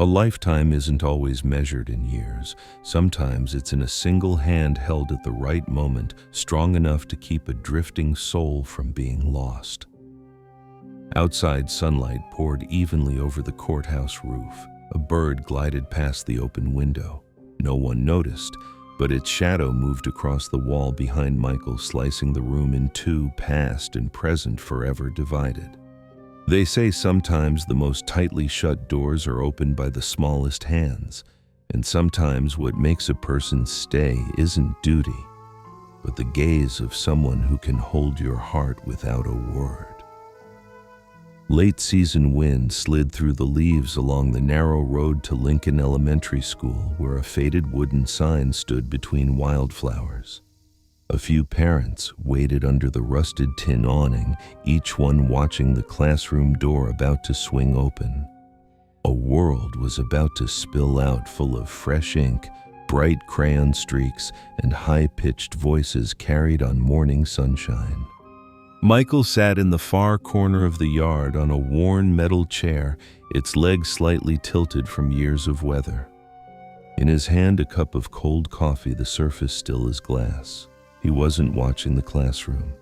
A lifetime isn't always measured in years. Sometimes it's in a single hand held at the right moment, strong enough to keep a drifting soul from being lost. Outside, sunlight poured evenly over the courthouse roof. A bird glided past the open window. No one noticed, but its shadow moved across the wall behind Michael, slicing the room in two, past and present forever divided. They say sometimes the most tightly shut doors are opened by the smallest hands, and sometimes what makes a person stay isn't duty, but the gaze of someone who can hold your heart without a word. Late season wind slid through the leaves along the narrow road to Lincoln Elementary School, where a faded wooden sign stood between wildflowers. A few parents waited under the rusted tin awning, each one watching the classroom door about to swing open. A world was about to spill out, full of fresh ink, bright crayon streaks, and high-pitched voices carried on morning sunshine. Michael sat in the far corner of the yard on a worn metal chair, its legs slightly tilted from years of weather. In his hand, a cup of cold coffee, the surface still as glass. He wasn't watching the classroom.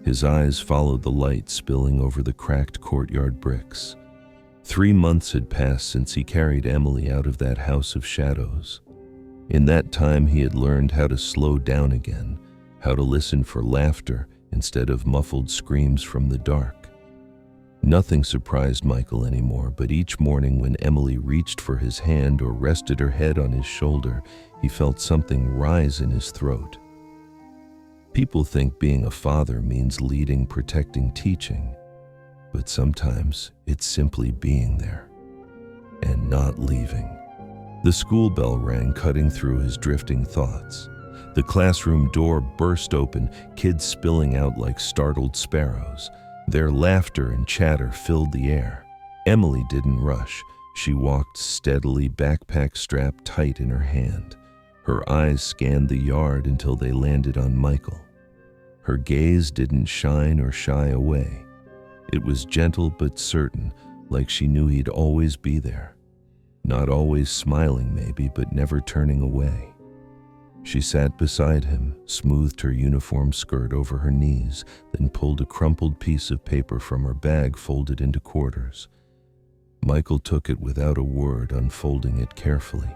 His eyes followed the light spilling over the cracked courtyard bricks. 3 months had passed since he carried Emily out of that house of shadows. In that time, he had learned how to slow down again, how to listen for laughter instead of muffled screams from the dark. Nothing surprised Michael anymore, but each morning when Emily reached for his hand or rested her head on his shoulder, he felt something rise in his throat. People think being a father means leading, protecting, teaching, but sometimes it's simply being there and not leaving. The school bell rang, cutting through his drifting thoughts. The classroom door burst open, kids spilling out like startled sparrows. Their laughter and chatter filled the air. Emily didn't rush. She walked steadily, backpack strapped tight in her hand. Her eyes scanned the yard until they landed on Michael. Her gaze didn't shine or shy away. It was gentle but certain, like she knew he'd always be there. Not always smiling maybe, but never turning away. She sat beside him, smoothed her uniform skirt over her knees, then pulled a crumpled piece of paper from her bag folded into quarters. Michael took it without a word, unfolding it carefully,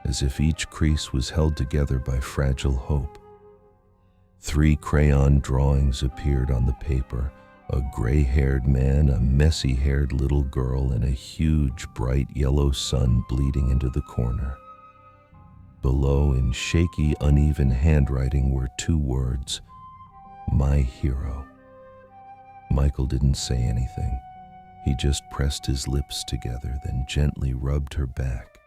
as if each crease was held together by fragile hope. 3 crayon drawings appeared on the paper: a gray-haired man, a messy-haired little girl, and a huge, bright yellow sun bleeding into the corner. Below, in shaky, uneven handwriting, were 2 words: "My hero." Michael didn't say anything. He just pressed his lips together, then gently rubbed her back.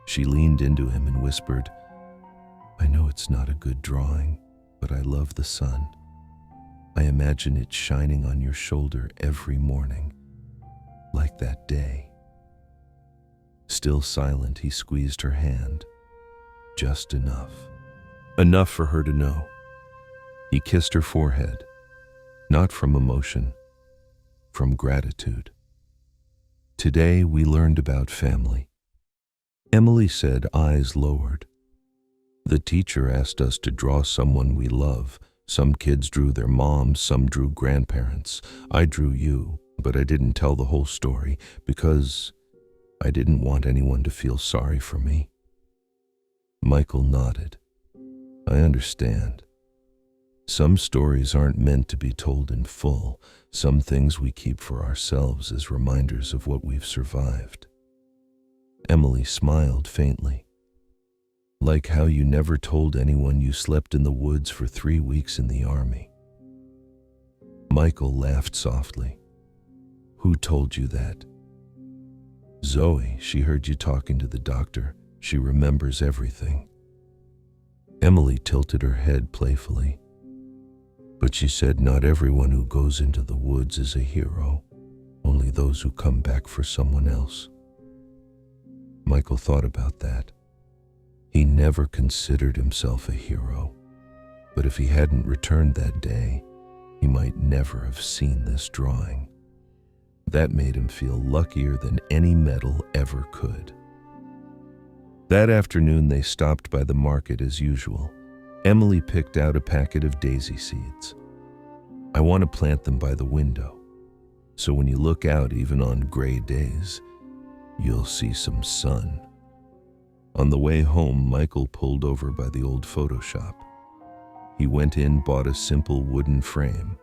She leaned into him and whispered, "I know it's not a good drawing, but I love the sun. I imagine it shining on your shoulder every morning, like that day." Still silent, he squeezed her hand. Just enough. Enough for her to know. He kissed her forehead, not from emotion, from gratitude. Today we learned about family. Emily said, eyes lowered. The teacher asked us to draw someone we love. Some kids drew their moms, some drew grandparents. I drew you, but I didn't tell the whole story because I didn't want anyone to feel sorry for me. Michael nodded. I understand. Some stories aren't meant to be told in full. Some things we keep for ourselves as reminders of what we've survived. Emily smiled faintly. Like how you never told anyone you slept in the woods for 3 weeks in the army. Michael laughed softly. Who told you that? Zoe, she heard you talking to the doctor. She remembers everything. Emily tilted her head playfully. But she said not everyone who goes into the woods is a hero, only those who come back for someone else. Michael thought about that. He never considered himself a hero, but if he hadn't returned that day, he might never have seen this drawing. That made him feel luckier than any medal ever could. That afternoon they stopped by the market as usual. Emily picked out a packet of daisy seeds. I want to plant them by the window, so when you look out even on gray days, you'll see some sun. On the way home, Michael pulled over by the old photo shop. He went in, bought a simple wooden frame.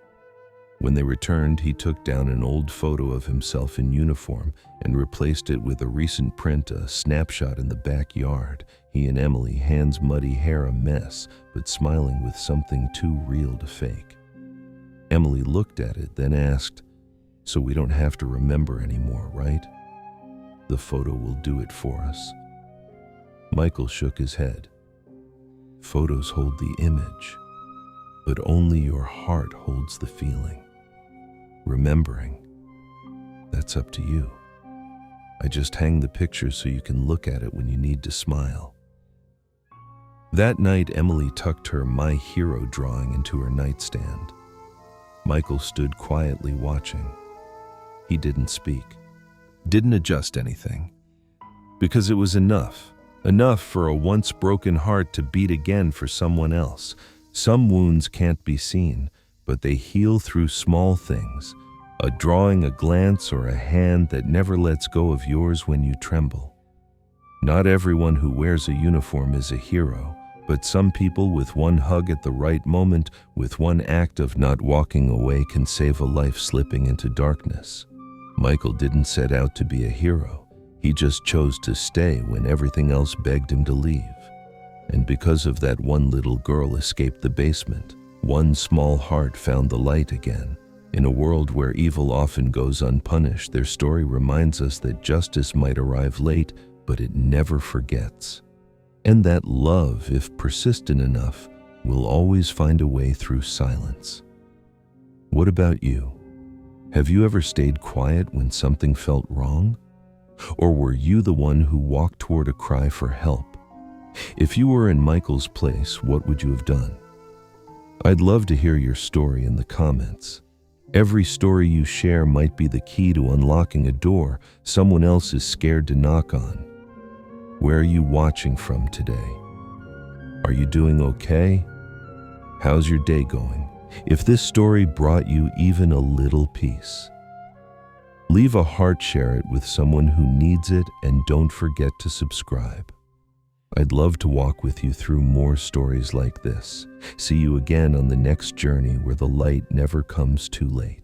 When they returned, he took down an old photo of himself in uniform and replaced it with a recent print, a snapshot in the backyard. He and Emily, hands muddy, hair a mess, but smiling with something too real to fake. Emily looked at it, then asked, "So we don't have to remember anymore, right? The photo will do it for us." Michael shook his head. Photos hold the image, but only your heart holds the feeling. Remembering, that's up to you. I just hang the picture so you can look at it when you need to smile. That night, Emily tucked her My Hero drawing into her nightstand. Michael stood quietly watching. He didn't speak, didn't adjust anything, because it was enough for a once broken heart to beat again for someone else. Some wounds can't be seen, but they heal through small things. A drawing, a glance, or a hand that never lets go of yours when you tremble. Not everyone who wears a uniform is a hero, but some people with one hug at the right moment, with one act of not walking away, can save a life slipping into darkness. Michael didn't set out to be a hero. He just chose to stay when everything else begged him to leave. And because of that, one little girl escaped the basement. One small heart found the light again. In a world where evil often goes unpunished, their story reminds us that justice might arrive late, but it never forgets. and that love, if persistent enough, will always find a way through silence. What about you? Have you ever stayed quiet when something felt wrong? Or were you the one who walked toward a cry for help? If you were in Michael's place, what would you have done? I'd love to hear your story in the comments. Every story you share might be the key to unlocking a door someone else is scared to knock on. Where are you watching from today? Are you doing okay? How's your day going? If this story brought you even a little peace, leave a heart, share it with someone who needs it, and don't forget to subscribe. I'd love to walk with you through more stories like this. See you again on the next journey where the light never comes too late.